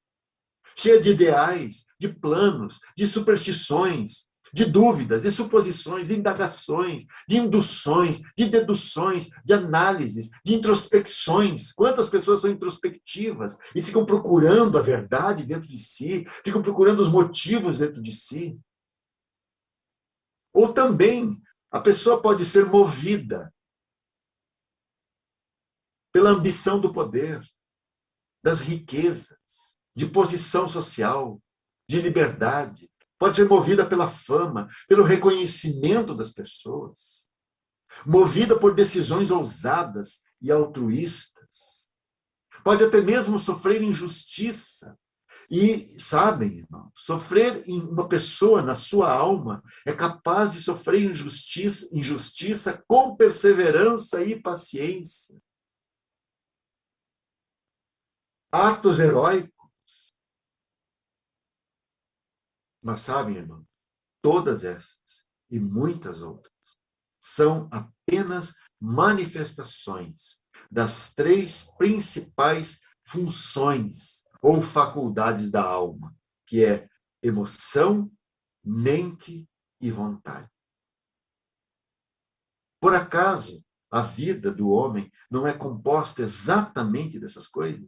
cheia de ideais, de planos, de superstições, de dúvidas, de suposições, de indagações, de induções, de deduções, de análises, de introspecções. Quantas pessoas são introspectivas e ficam procurando a verdade dentro de si, ficam procurando os motivos dentro de si? Ou também, a pessoa pode ser movida pela ambição do poder, das riquezas, de posição social, de liberdade. Pode ser movida pela fama, pelo reconhecimento das pessoas, movida por decisões ousadas e altruístas. Pode até mesmo sofrer injustiça. E, sabem, irmãos, sofrer em uma pessoa na sua alma é capaz de sofrer injustiça com perseverança e paciência. Atos heróicos. Mas sabem, irmão, todas essas e muitas outras são apenas manifestações das três principais funções ou faculdades da alma, que é emoção, mente e vontade. Por acaso, a vida do homem não é composta exatamente dessas coisas?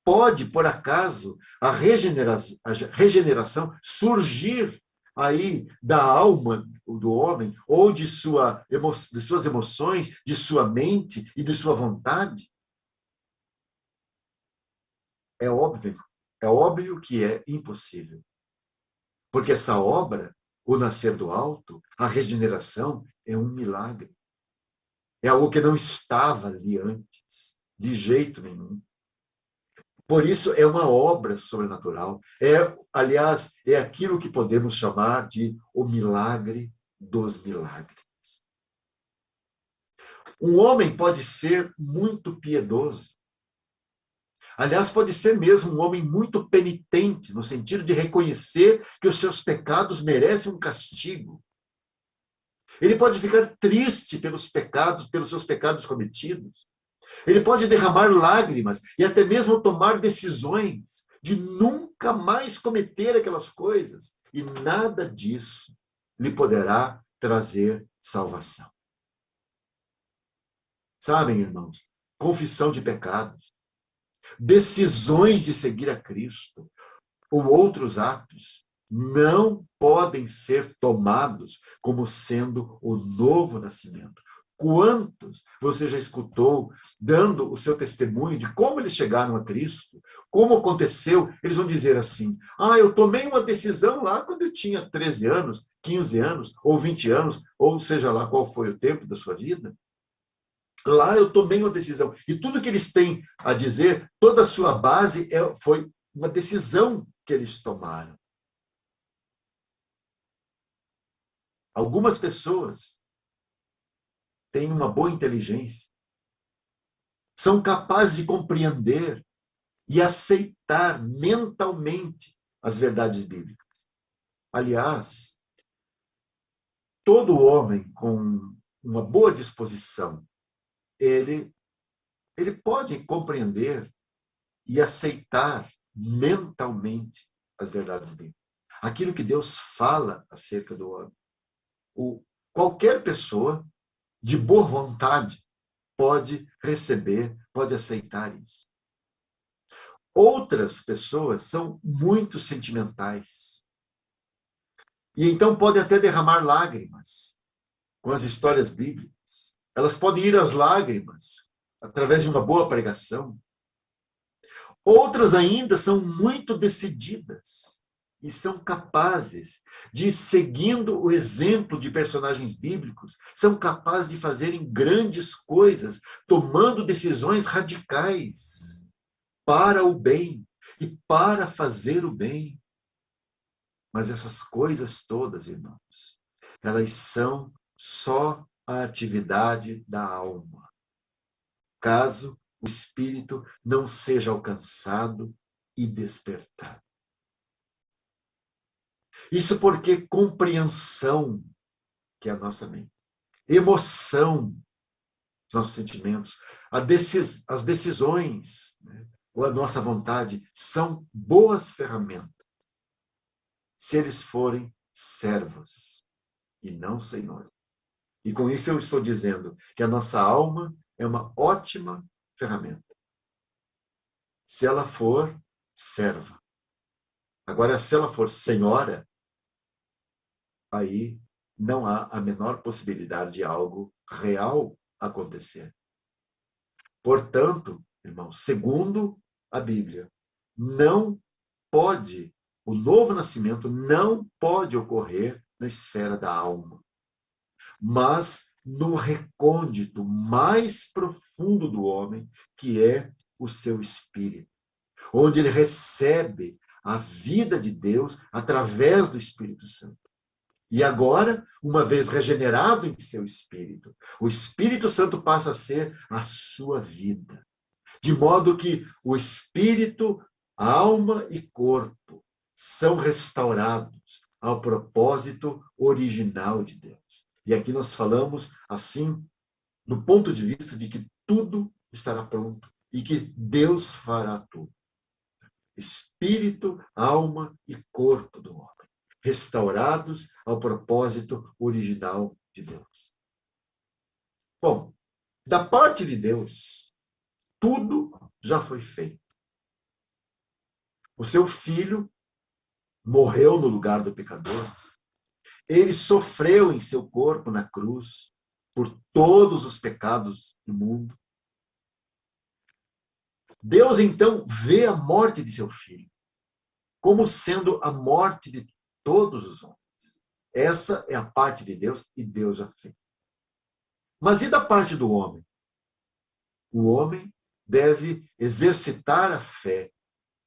Pode, por acaso, a regeneração surgir aí da alma do homem, ou de suas emoções, de sua mente e de sua vontade? É óbvio que é impossível. Porque essa obra, o nascer do alto, a regeneração, é um milagre. É algo que não estava ali antes, de jeito nenhum. Por isso, é uma obra sobrenatural. Aliás, é aquilo que podemos chamar de o milagre dos milagres. Um homem pode ser muito piedoso. Aliás, pode ser mesmo um homem muito penitente, no sentido de reconhecer que os seus pecados merecem um castigo. Ele pode ficar triste pelos seus pecados cometidos. Ele pode derramar lágrimas e até mesmo tomar decisões de nunca mais cometer aquelas coisas. E nada disso lhe poderá trazer salvação. Sabem, irmãos, confissão de pecados, decisões de seguir a Cristo ou outros atos não podem ser tomados como sendo o novo nascimento. Quantos você já escutou dando o seu testemunho de como eles chegaram a Cristo, como aconteceu? Eles vão dizer assim: eu tomei uma decisão lá quando eu tinha 13 anos, 15 anos, ou 20 anos, ou seja lá qual foi o tempo da sua vida. Lá eu tomei uma decisão. E tudo que eles têm a dizer, toda a sua base foi uma decisão que eles tomaram. Algumas pessoas têm uma boa inteligência, são capazes de compreender e aceitar mentalmente as verdades bíblicas. Aliás, todo homem com uma boa disposição, ele pode compreender e aceitar mentalmente as verdades bíblicas. Aquilo que Deus fala acerca do homem. Qualquer pessoa de boa vontade pode receber pode aceitar isso. Outras pessoas são muito sentimentais. E então podem até derramar lágrimas com as histórias bíblicas. Elas podem ir às lágrimas através de uma boa pregação. Outras ainda são muito decididas e são capazes de, seguindo o exemplo de personagens bíblicos, são capazes de fazerem grandes coisas, tomando decisões radicais para o bem e para fazer o bem. Mas essas coisas todas, irmãos, elas são só a atividade da alma. Caso o espírito não seja alcançado e despertado. Isso porque compreensão, que é a nossa mente, emoção, os nossos sentimentos, as decisões, né, ou a nossa vontade, são boas ferramentas, se eles forem servos e não senhores. E com isso eu estou dizendo que a nossa alma é uma ótima ferramenta, se ela for serva. Agora, se ela for senhora, aí não há a menor possibilidade de algo real acontecer. Portanto, irmãos, segundo a Bíblia, o novo nascimento não pode ocorrer na esfera da alma, mas no recôndito mais profundo do homem, que é o seu espírito, onde ele recebe a vida de Deus através do Espírito Santo. E agora, uma vez regenerado em seu espírito, o Espírito Santo passa a ser a sua vida. De modo que o espírito, alma e corpo são restaurados ao propósito original de Deus. E aqui nós falamos, assim, do ponto de vista de que tudo estará pronto e que Deus fará tudo. Espírito, alma e corpo do homem, restaurados ao propósito original de Deus. Bom, da parte de Deus, tudo já foi feito. O seu filho morreu no lugar do pecador. Ele sofreu em seu corpo na cruz por todos os pecados do mundo. Deus, então, vê a morte de seu filho como sendo a morte de todos os homens. Essa é a parte de Deus e Deus já fez. Mas e da parte do homem? O homem deve exercitar a fé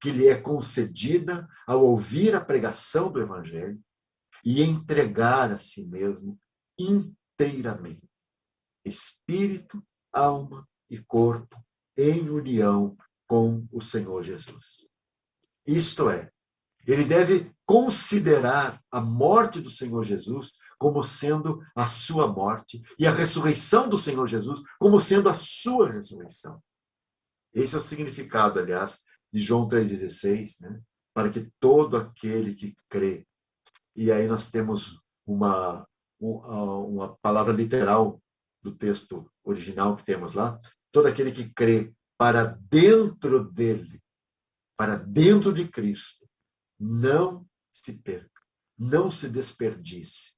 que lhe é concedida ao ouvir a pregação do Evangelho e entregar a si mesmo inteiramente, espírito, alma e corpo, em união com o Senhor Jesus. Isto é, ele deve considerar a morte do Senhor Jesus como sendo a sua morte e a ressurreição do Senhor Jesus como sendo a sua ressurreição. Esse é o significado, aliás, de João 3,16, né? Para que todo aquele que crê. E aí nós temos uma palavra literal do texto original que temos lá. Todo aquele que crê para dentro dele, para dentro de Cristo, não se perca, não se desperdice,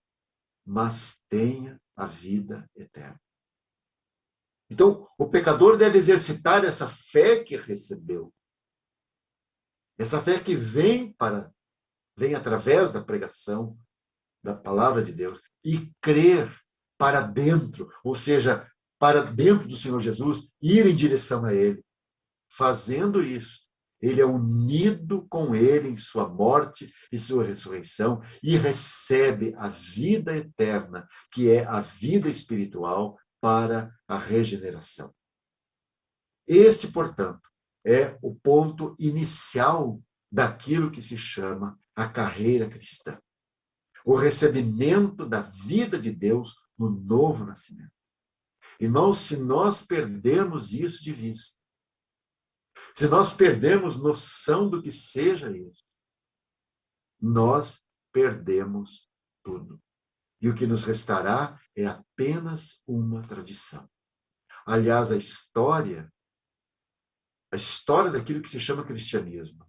mas tenha a vida eterna. Então, o pecador deve exercitar essa fé que recebeu. Essa fé que vem através da pregação da palavra de Deus e crer para dentro, ou seja, para dentro do Senhor Jesus, ir em direção a Ele. Fazendo isso, ele é unido com Ele em sua morte e sua ressurreição e recebe a vida eterna, que é a vida espiritual para a regeneração. Este, portanto, é o ponto inicial daquilo que se chama a carreira cristã. O recebimento da vida de Deus no novo nascimento. Irmãos, se nós perdermos isso de vista, se nós perdermos noção do que seja isso, nós perdemos tudo. E o que nos restará é apenas uma tradição. Aliás, a história A história daquilo que se chama cristianismo.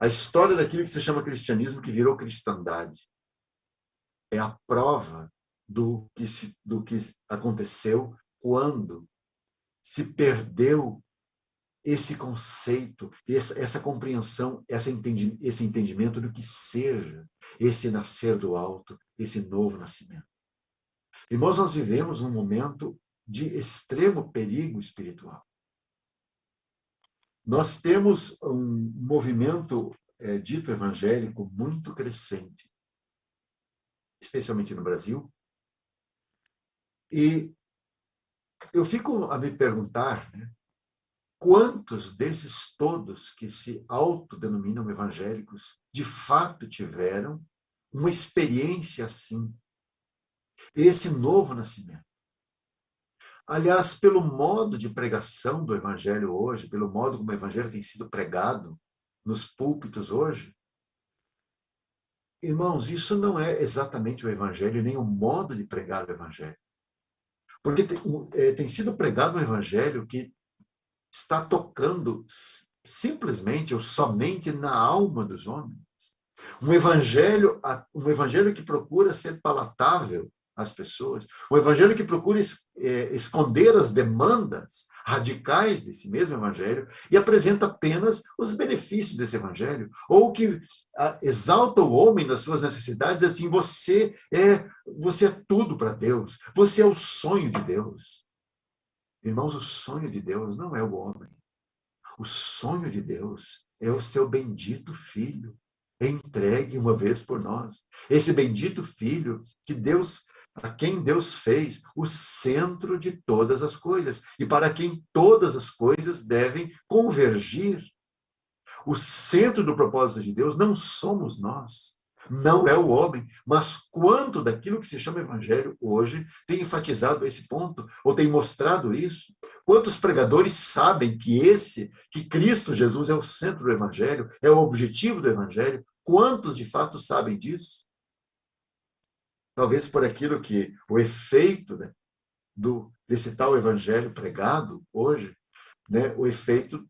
A história daquilo que se chama cristianismo, que virou cristandade. É a prova do que aconteceu quando se perdeu esse conceito, essa compreensão, esse entendimento do que seja esse nascer do alto, esse novo nascimento. Irmãos, nós vivemos um momento de extremo perigo espiritual. Nós temos um movimento dito evangélico muito crescente, especialmente no Brasil, e eu fico a me perguntar, né, quantos desses todos que se autodenominam evangélicos de fato tiveram uma experiência assim, esse novo nascimento. Aliás, pelo modo de pregação do evangelho hoje, pelo modo como o evangelho tem sido pregado nos púlpitos hoje, irmãos, isso não é exatamente o evangelho, nem o modo de pregar o evangelho. Porque tem sido pregado um evangelho que está tocando simplesmente ou somente na alma dos homens. Um evangelho que procura ser palatável às pessoas, um evangelho que procura esconder as demandas radicais desse mesmo evangelho e apresenta apenas os benefícios desse evangelho, ou que exalta o homem nas suas necessidades, assim, você é tudo para Deus, você é o sonho de Deus. Irmãos, o sonho de Deus não é o homem. O sonho de Deus é o seu bendito Filho, entregue uma vez por nós. Esse bendito Filho a quem Deus fez o centro de todas as coisas e para quem todas as coisas devem convergir. O centro do propósito de Deus não somos nós. Não é o homem, mas quanto daquilo que se chama evangelho hoje tem enfatizado esse ponto, ou tem mostrado isso? Quantos pregadores sabem que Cristo Jesus é o centro do evangelho, é o objetivo do evangelho? Quantos de fato sabem disso? Talvez por aquilo que o efeito, né, desse tal evangelho pregado hoje, né, o efeito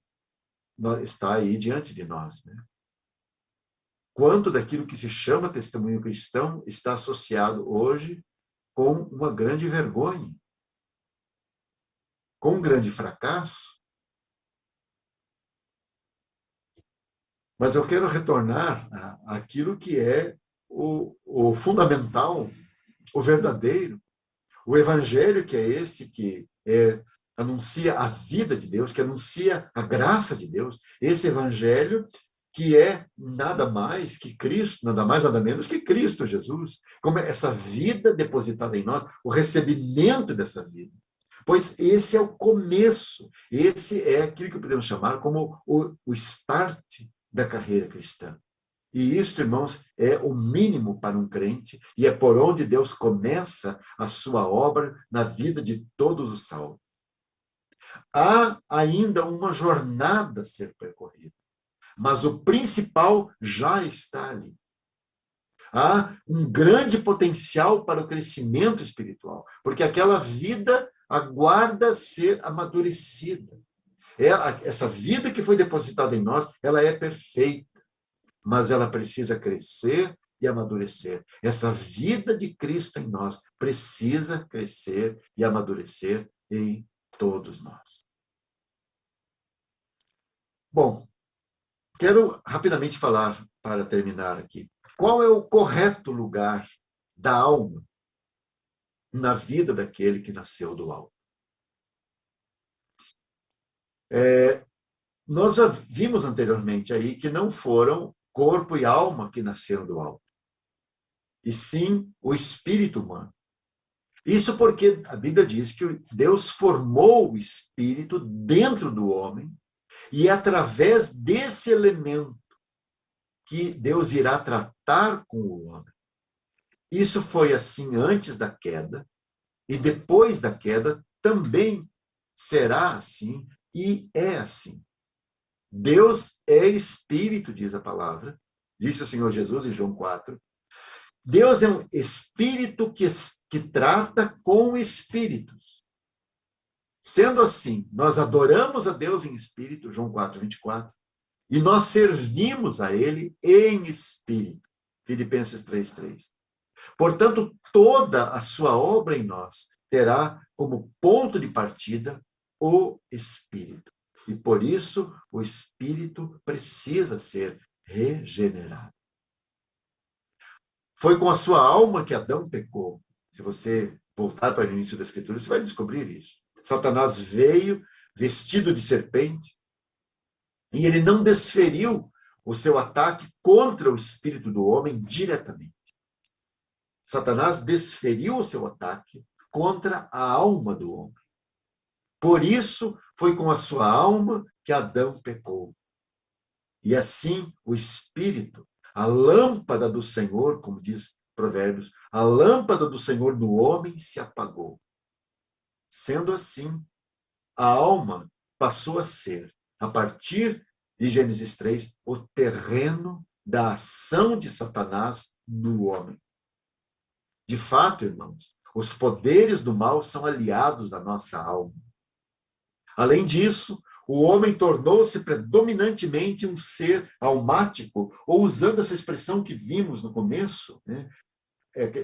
está aí diante de nós, né? Quanto daquilo que se chama testemunho cristão está associado hoje com uma grande vergonha, com um grande fracasso. Mas eu quero retornar àquilo que é o fundamental, o verdadeiro, o evangelho, que é esse que anuncia a vida de Deus, que anuncia a graça de Deus, esse evangelho que é nada mais que Cristo, nada mais, nada menos que Cristo Jesus, como essa vida depositada em nós, o recebimento dessa vida. Pois esse é o começo, esse é aquilo que podemos chamar como o start da carreira cristã. E isso, irmãos, é o mínimo para um crente, e é por onde Deus começa a sua obra na vida de todos os salvos. Há ainda uma jornada a ser percorrida, mas o principal já está ali. Há um grande potencial para o crescimento espiritual, porque aquela vida aguarda ser amadurecida. Essa vida que foi depositada em nós, ela é perfeita, mas ela precisa crescer e amadurecer. Essa vida de Cristo em nós precisa crescer e amadurecer em todos nós. Bom, quero rapidamente falar, para terminar aqui, qual é o correto lugar da alma na vida daquele que nasceu do alto? Nós já vimos anteriormente aí que não foram corpo e alma que nasceram do alto, e sim o espírito humano. Isso porque a Bíblia diz que Deus formou o espírito dentro do homem, e é através desse elemento que Deus irá tratar com o homem. Isso foi assim antes da queda, e depois da queda também será assim, e é assim. Deus é espírito, diz a palavra, disse o Senhor Jesus em João 4. Deus é um espírito que trata com espíritos. Sendo assim, nós adoramos a Deus em espírito, João 4:24, e nós servimos a Ele em espírito, Filipenses 3:3. Portanto, toda a sua obra em nós terá como ponto de partida o Espírito. E por isso, o Espírito precisa ser regenerado. Foi com a sua alma que Adão pecou. Se você voltar para o início da Escritura, você vai descobrir isso. Satanás veio vestido de serpente e ele não desferiu o seu ataque contra o espírito do homem diretamente. Satanás desferiu o seu ataque contra a alma do homem. Por isso, foi com a sua alma que Adão pecou. E assim, o Espírito, a lâmpada do Senhor, como diz Provérbios, a lâmpada do Senhor do homem se apagou. Sendo assim, a alma passou a ser, a partir de Gênesis 3, o terreno da ação de Satanás no homem. De fato, irmãos, os poderes do mal são aliados da nossa alma. Além disso, o homem tornou-se predominantemente um ser almático, ou usando essa expressão que vimos no começo, né,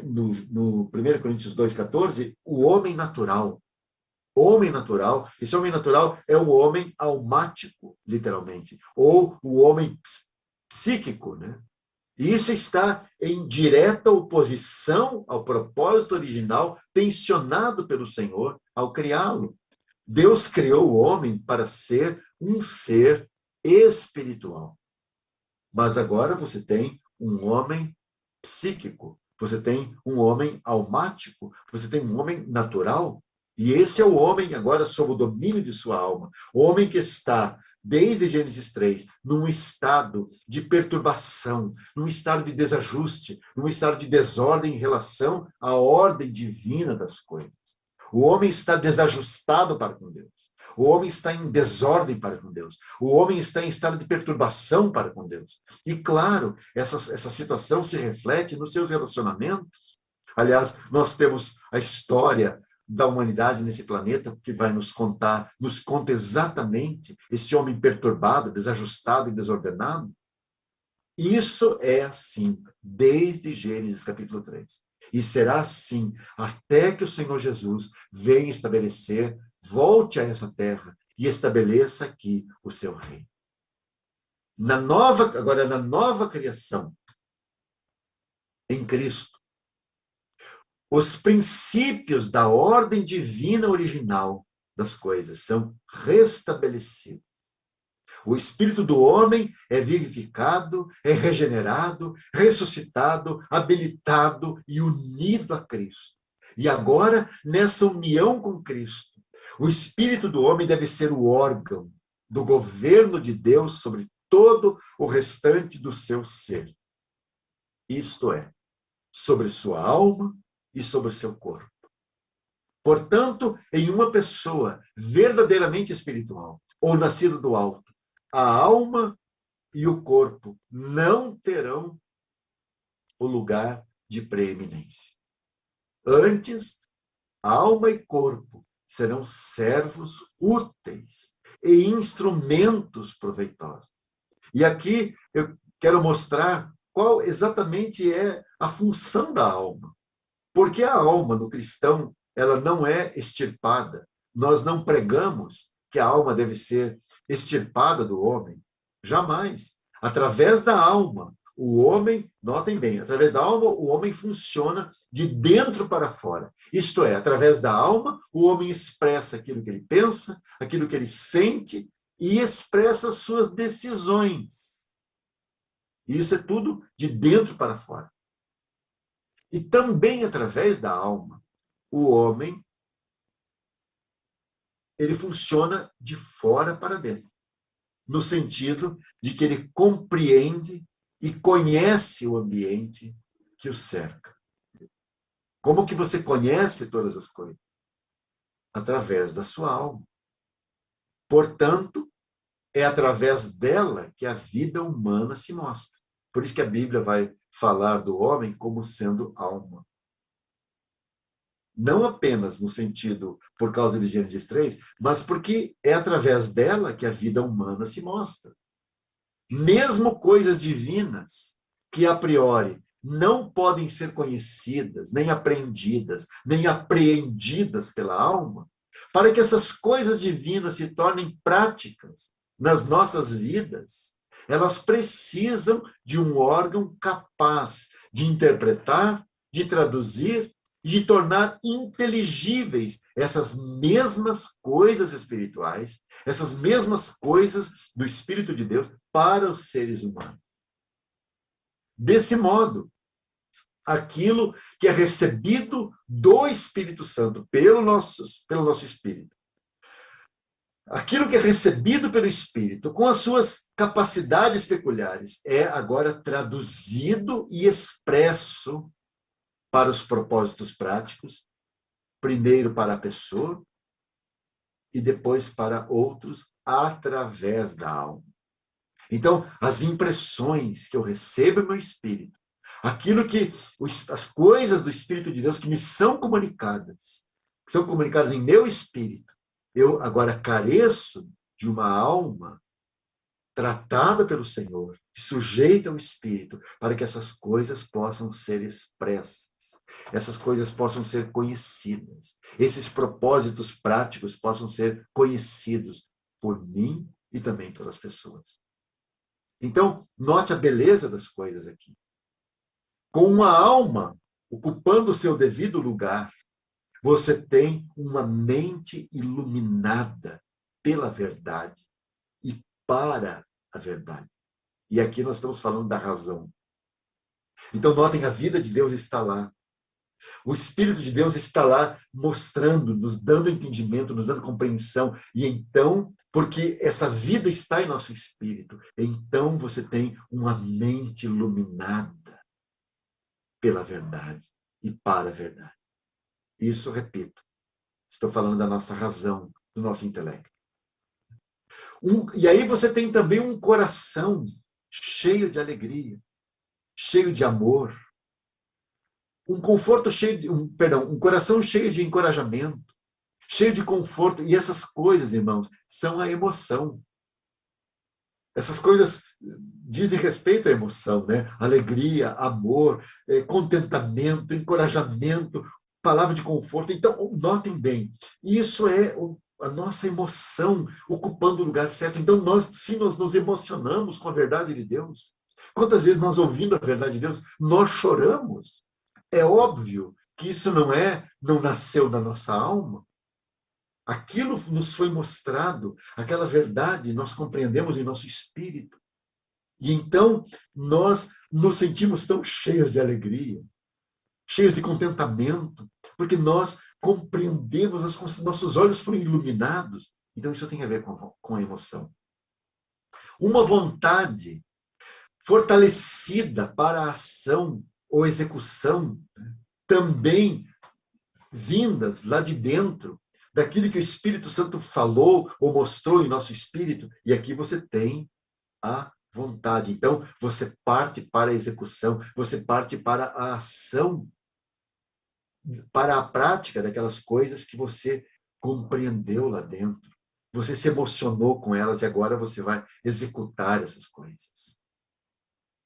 no 1 Coríntios 2,14, o homem natural. Homem natural, esse homem natural é o homem almático, literalmente, ou o homem psíquico, né? E isso está em direta oposição ao propósito original tensionado pelo Senhor ao criá-lo. Deus criou o homem para ser um ser espiritual. Mas agora você tem um homem psíquico, você tem um homem almático, você tem um homem natural. E esse é o homem agora sob o domínio de sua alma. O homem que está, desde Gênesis 3, num estado de perturbação, num estado de desajuste, num estado de desordem em relação à ordem divina das coisas. O homem está desajustado para com Deus. O homem está em desordem para com Deus. O homem está em estado de perturbação para com Deus. E, claro, essa situação se reflete nos seus relacionamentos. Aliás, nós temos a história da humanidade nesse planeta que vai nos conta exatamente esse homem perturbado, desajustado e desordenado. Isso é assim, desde Gênesis capítulo 3. E será assim até que o Senhor Jesus venha estabelecer, volte a essa terra e estabeleça aqui o seu reino. Agora, na nova criação, em Cristo, os princípios da ordem divina original das coisas são restabelecidos. O espírito do homem é vivificado, é regenerado, ressuscitado, habilitado e unido a Cristo. E agora, nessa união com Cristo, o espírito do homem deve ser o órgão do governo de Deus sobre todo o restante do seu ser. Isto é, sobre sua alma e sobre o seu corpo. Portanto, em uma pessoa verdadeiramente espiritual, ou nascida do alto, a alma e o corpo não terão o lugar de preeminência. Antes, alma e corpo serão servos úteis e instrumentos proveitosos. E aqui eu quero mostrar qual exatamente é a função da alma. Porque a alma no cristão, ela não é extirpada. Nós não pregamos que a alma deve ser extirpada do homem. Jamais. Através da alma, o homem, notem bem, através da alma, o homem funciona de dentro para fora. Isto é, através da alma, o homem expressa aquilo que ele pensa, aquilo que ele sente e expressa suas decisões. Isso é tudo de dentro para fora. E também através da alma, o homem, ele funciona de fora para dentro, no sentido de que ele compreende e conhece o ambiente que o cerca. Como que você conhece todas as coisas? Através da sua alma. Portanto, é através dela que a vida humana se mostra. Por isso que a Bíblia vai falar do homem como sendo alma. Não apenas no sentido por causa de Gênesis 3, mas porque é através dela que a vida humana se mostra. Mesmo coisas divinas que a priori não podem ser conhecidas, nem apreendidas, nem apreendidas pela alma, para que essas coisas divinas se tornem práticas nas nossas vidas, elas precisam de um órgão capaz de interpretar, de traduzir e de tornar inteligíveis essas mesmas coisas espirituais, essas mesmas coisas do Espírito de Deus para os seres humanos. Desse modo, aquilo que é recebido do Espírito Santo pelo nosso Espírito, aquilo que é recebido pelo Espírito, com as suas capacidades peculiares, é agora traduzido e expresso para os propósitos práticos, primeiro para a pessoa e depois para outros, através da alma. Então, as impressões que eu recebo no meu espírito, aquilo que as coisas do Espírito de Deus que me são comunicadas em meu espírito, eu agora careço de uma alma tratada pelo Senhor, sujeita ao Espírito, para que essas coisas possam ser expressas, essas coisas possam ser conhecidas, esses propósitos práticos possam ser conhecidos por mim e também pelas pessoas. Então, note a beleza das coisas aqui. Com uma alma ocupando o seu devido lugar, você tem uma mente iluminada pela verdade e para a verdade. E aqui nós estamos falando da razão. Então, notem, a vida de Deus está lá. O Espírito de Deus está lá mostrando, nos dando entendimento, nos dando compreensão. E então, porque essa vida está em nosso espírito, então você tem uma mente iluminada pela verdade e para a verdade. Isso, repito, estou falando da nossa razão, do nosso intelecto. E aí você tem também um coração cheio de alegria, cheio de amor, um coração cheio de encorajamento, cheio de conforto. E essas coisas, irmãos, são a emoção. Essas coisas dizem respeito à emoção, né? Alegria, amor, contentamento, encorajamento, palavra de conforto. Então, notem bem, isso é a nossa emoção ocupando o lugar certo. Então, nós nos emocionamos com a verdade de Deus. Quantas vezes nós, ouvindo a verdade de Deus, nós choramos? É óbvio que isso não nasceu na nossa alma. Aquilo nos foi mostrado, aquela verdade nós compreendemos em nosso espírito. E então nós nos sentimos tão cheios de alegria, cheios de contentamento, porque nós compreendemos, nossos olhos foram iluminados. Então isso tem a ver com a emoção. Uma vontade fortalecida para a ação ou execução, também vindas lá de dentro, daquilo que o Espírito Santo falou ou mostrou em nosso espírito. E aqui você tem a vontade. Então, você parte para a execução, você parte para a ação, para a prática daquelas coisas que você compreendeu lá dentro. Você se emocionou com elas e agora você vai executar essas coisas.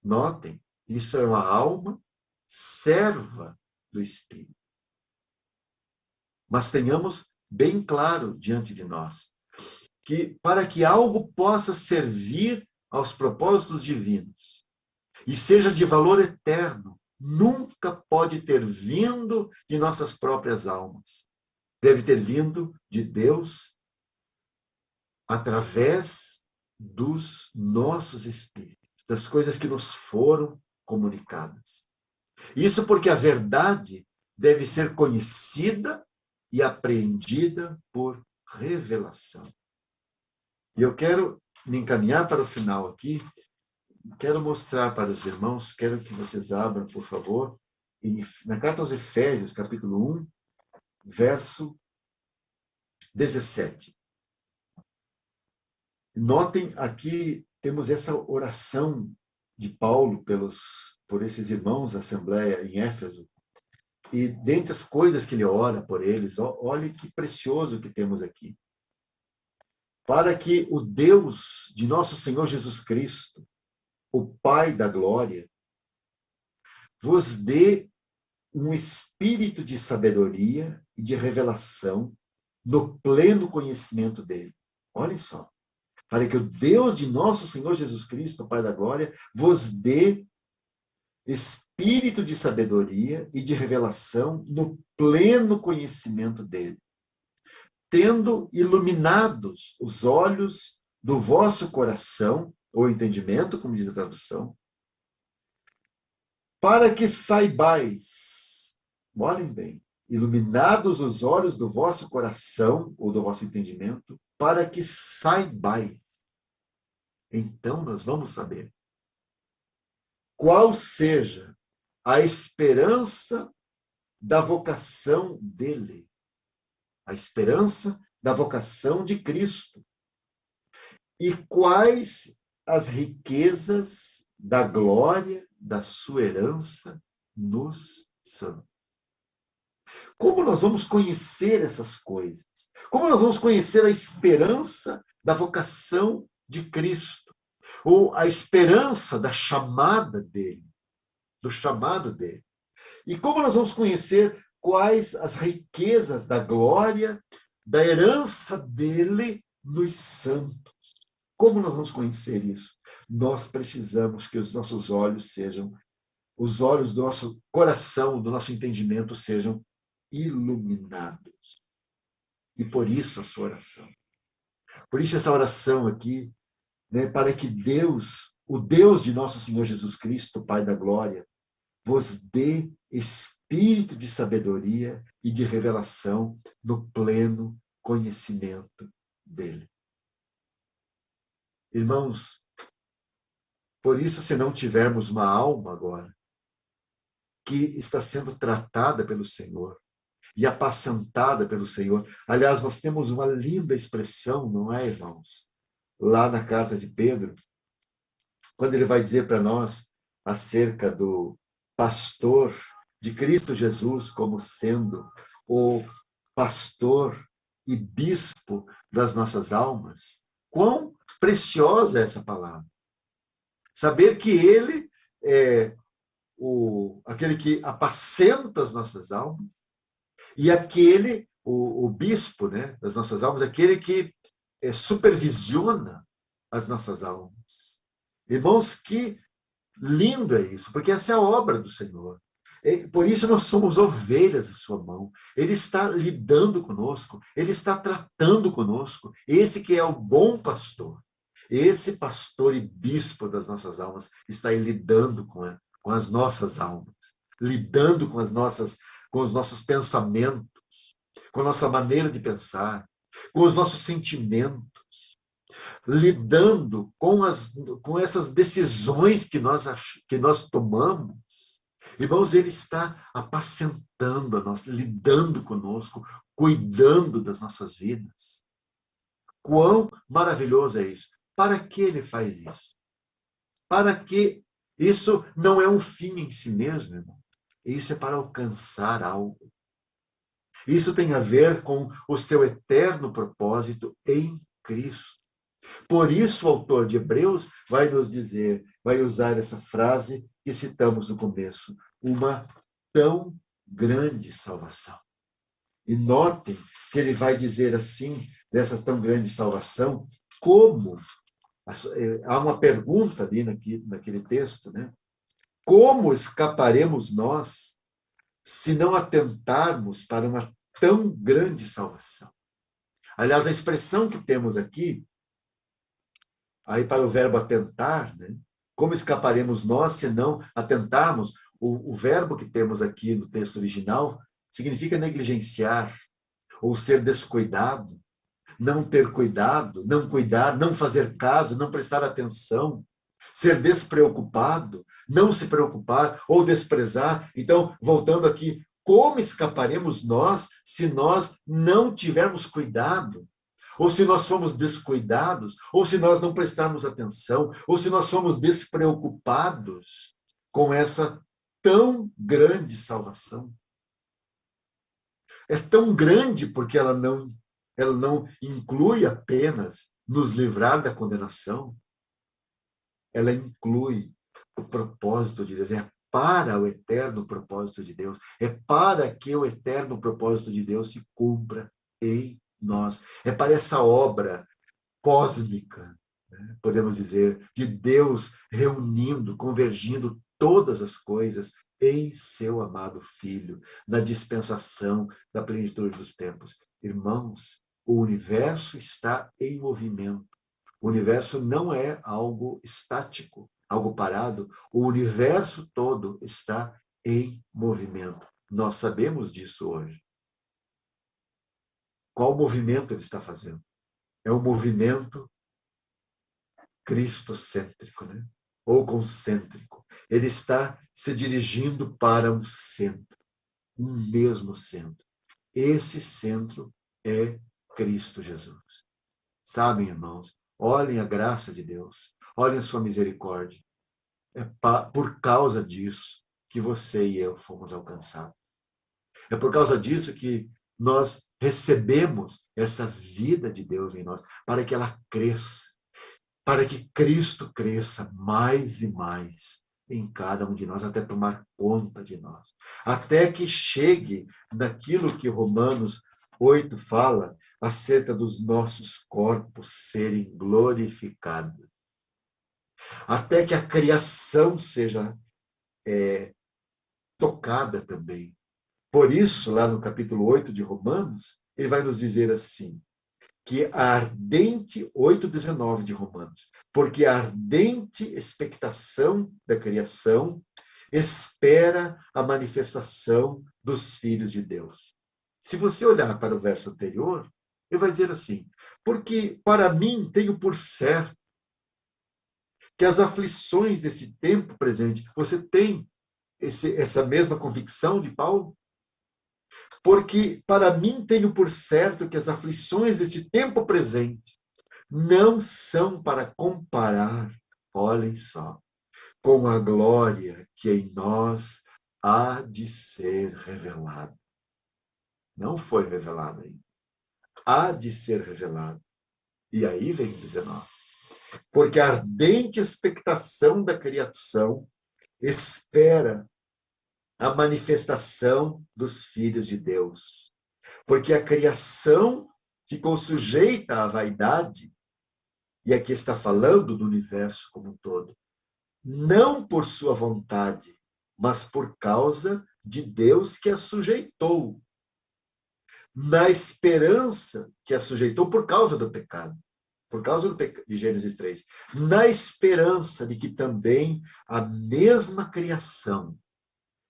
Notem, isso é uma alma serva do Espírito. Mas tenhamos bem claro diante de nós que para que algo possa servir aos propósitos divinos e seja de valor eterno, nunca pode ter vindo de nossas próprias almas. Deve ter vindo de Deus através dos nossos espíritos, das coisas que nos foram comunicadas. Isso porque a verdade deve ser conhecida e apreendida por revelação. E eu quero me encaminhar para o final aqui, quero mostrar para os irmãos, quero que vocês abram, por favor, na carta aos Efésios, capítulo 1, verso 17. Notem aqui, temos essa oração de Paulo por esses irmãos da Assembleia em Éfeso, E dentre as coisas que ele ora por eles, olhe que precioso que temos aqui. Para que o Deus de nosso Senhor Jesus Cristo, o Pai da glória, vos dê um espírito de sabedoria e de revelação no pleno conhecimento dele. Olhem só. Para que o Deus de nosso Senhor Jesus Cristo, o Pai da glória, vos dê espírito de sabedoria e de revelação no pleno conhecimento dele, tendo iluminados os olhos do vosso coração, ou entendimento, como diz a tradução, para que saibais, olhem bem, iluminados os olhos do vosso coração, ou do vosso entendimento, para que saibais. Então nós vamos saber qual seja a esperança da vocação dele, a esperança da vocação de Cristo, e quais as riquezas da glória da sua herança nos santos. Como nós vamos conhecer essas coisas? Como nós vamos conhecer a esperança da vocação de Cristo? Ou a esperança da chamada dele, do chamado dele? E como nós vamos conhecer quais as riquezas da glória, da herança dele nos santos? Como nós vamos conhecer isso? Nós precisamos que os nossos olhos sejam, os olhos do nosso coração, do nosso entendimento sejam iluminados. E por isso a sua oração. Por isso essa oração aqui, né, para que Deus, o Deus de nosso Senhor Jesus Cristo, Pai da glória, vos dê espírito de sabedoria e de revelação no pleno conhecimento dele. Irmãos, por isso, se não tivermos uma alma agora que está sendo tratada pelo Senhor e apacentada pelo Senhor, aliás, nós temos uma linda expressão, não é, irmãos? Lá na carta de Pedro, quando ele vai dizer para nós acerca do pastor de Cristo Jesus como sendo o pastor e bispo das nossas almas, quão preciosa é essa palavra. Saber que ele é aquele que apacenta as nossas almas e aquele, o bispo, né, das nossas almas, aquele que supervisiona as nossas almas. Irmãos, que lindo é isso, porque essa é a obra do Senhor. Por isso nós somos ovelhas da sua mão. Ele está lidando conosco, ele está tratando conosco. Esse que é o bom pastor. Esse pastor e bispo das nossas almas está aí lidando com as nossas almas, lidando com os nossos pensamentos, com a nossa maneira de pensar, com os nossos sentimentos, lidando com essas decisões que nós tomamos. Irmãos, ele está apacentando a nós, lidando conosco, cuidando das nossas vidas. Quão maravilhoso é isso! Para que ele faz isso? Para que isso não é um fim em si mesmo, irmão. Isso é para alcançar algo. Isso tem a ver com o seu eterno propósito em Cristo. Por isso o autor de Hebreus vai nos dizer, vai usar essa frase que citamos no começo, uma tão grande salvação. E notem que ele vai dizer assim, dessa tão grande salvação, como, há uma pergunta ali naquele texto, né? Como escaparemos nós se não atentarmos para uma tão grande salvação? Aliás, a expressão que temos aqui, aí para o verbo atentar, né? Como escaparemos nós se não atentarmos? O verbo que temos aqui no texto original significa negligenciar, ou ser descuidado, não ter cuidado, não cuidar, não fazer caso, não prestar atenção, ser despreocupado, não se preocupar ou desprezar. Então, voltando aqui, como escaparemos nós se nós não tivermos cuidado? Ou se nós formos descuidados, ou se nós não prestarmos atenção, ou se nós formos despreocupados com essa tão grande salvação? é tão grande porque ela não inclui apenas nos livrar da condenação, ela inclui o propósito de Deus, é para o eterno propósito de Deus, é para que o eterno propósito de Deus se cumpra em nós. É para essa obra cósmica, né, podemos dizer, de Deus reunindo, convergindo todas as coisas em seu amado Filho, na dispensação da plenitude dos tempos. Irmãos, o universo está em movimento. O universo não é algo estático, algo parado. O universo todo está em movimento. Nós sabemos disso hoje. Qual movimento ele está fazendo? É um movimento cristocêntrico, né? Ou concêntrico. Ele está se dirigindo para um centro, um mesmo centro. Esse centro é Cristo Jesus. Sabem, irmãos, olhem a graça de Deus, olhem a sua misericórdia. É por causa disso que você e eu fomos alcançados. É por causa disso que nós recebemos essa vida de Deus em nós, para que ela cresça, para que Cristo cresça mais e mais em cada um de nós, até tomar conta de nós. Até que chegue naquilo que Romanos 8 fala acerca dos nossos corpos serem glorificados. Até que a criação seja tocada também. Por isso, lá no capítulo 8 de Romanos, ele vai nos dizer assim, que a ardente, 8:19 de Romanos, porque a ardente expectação da criação espera a manifestação dos filhos de Deus. Se você olhar para o verso anterior, ele vai dizer assim, porque para mim tenho por certo que as aflições desse tempo presente, você tem essa mesma convicção de Paulo? Porque para mim tenho por certo que as aflições desse tempo presente não são para comparar, olhem só, com a glória que em nós há de ser revelada. Não foi revelada ainda. Há de ser revelada. E aí vem o 19. Porque a ardente expectação da criação espera a manifestação dos filhos de Deus. Porque a criação ficou sujeita à vaidade, e aqui está falando do universo como um todo, não por sua vontade, mas por causa de Deus que a sujeitou. Na esperança que a sujeitou por causa do pecado. Por causa de Gênesis 3. Na esperança de que também a mesma criação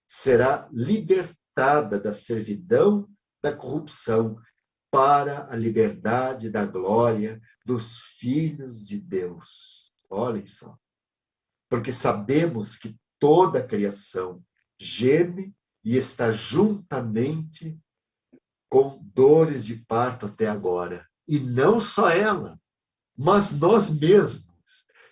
será libertada da servidão da corrupção para a liberdade da glória dos filhos de Deus. Olhem só. Porque sabemos que toda a criação geme e está juntamente com dores de parto até agora. E não só ela, mas nós mesmos,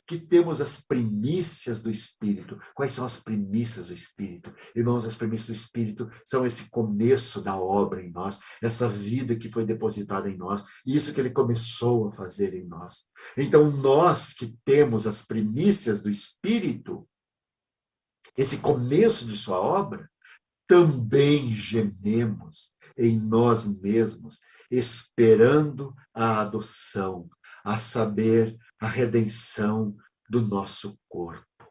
que temos as primícias do Espírito. Quais são as primícias do Espírito? Irmãos, as primícias do Espírito são esse começo da obra em nós, essa vida que foi depositada em nós, isso que ele começou a fazer em nós. Então, nós que temos as primícias do Espírito, esse começo de sua obra, também gememos em nós mesmos, esperando a adoção, a saber, a redenção do nosso corpo.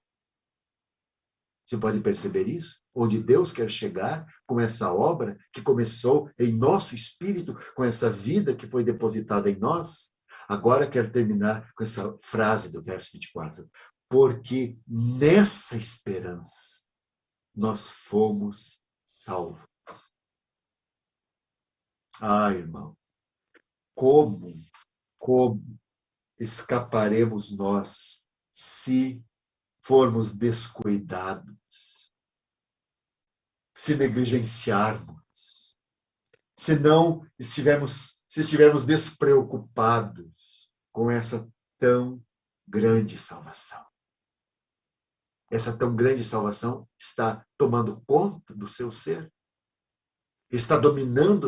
Você pode perceber isso? Onde Deus quer chegar com essa obra que começou em nosso espírito, com essa vida que foi depositada em nós. Agora quero terminar com essa frase do verso 24. Porque nessa esperança nós fomos salvos. Ah, irmão, como escaparemos nós se formos descuidados, se negligenciarmos, se estivermos despreocupados com essa tão grande salvação. Essa tão grande salvação está tomando conta do seu ser. está dominando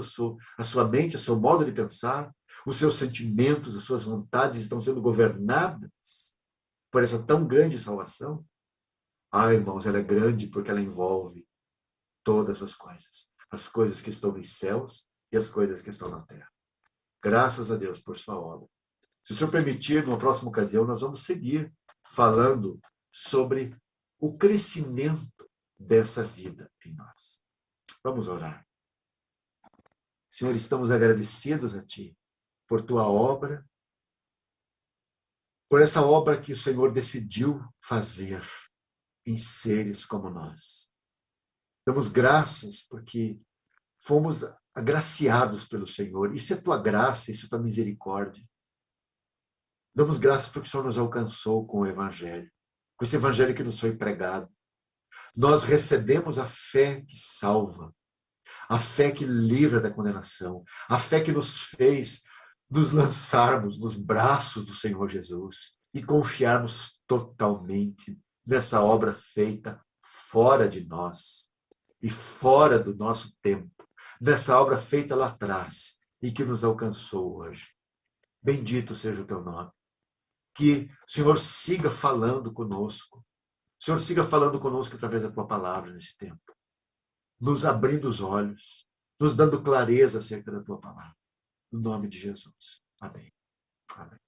a sua mente, o seu modo de pensar, os seus sentimentos, as suas vontades estão sendo governadas por essa tão grande salvação? Ah, irmãos, ela é grande porque ela envolve todas as coisas que estão nos céus e as coisas que estão na terra. Graças a Deus por sua obra. Se o Senhor permitir, numa próxima ocasião, nós vamos seguir falando sobre o crescimento dessa vida em nós. Vamos orar. Senhor, estamos agradecidos a Ti por Tua obra, por essa obra que o Senhor decidiu fazer em seres como nós. Damos graças porque fomos agraciados pelo Senhor. Isso é Tua graça, isso é Tua misericórdia. Damos graças porque o Senhor nos alcançou com o Evangelho, com esse Evangelho que nos foi pregado. Nós recebemos a fé que salva, a fé que livra da condenação, a fé que nos fez nos lançarmos nos braços do Senhor Jesus e confiarmos totalmente nessa obra feita fora de nós e fora do nosso tempo, nessa obra feita lá atrás e que nos alcançou hoje. Bendito seja o Teu nome. Que o Senhor siga falando conosco. O Senhor siga falando conosco através da Tua palavra nesse tempo. Nos abrindo os olhos, nos dando clareza acerca da Tua palavra. No nome de Jesus. Amém. Amém.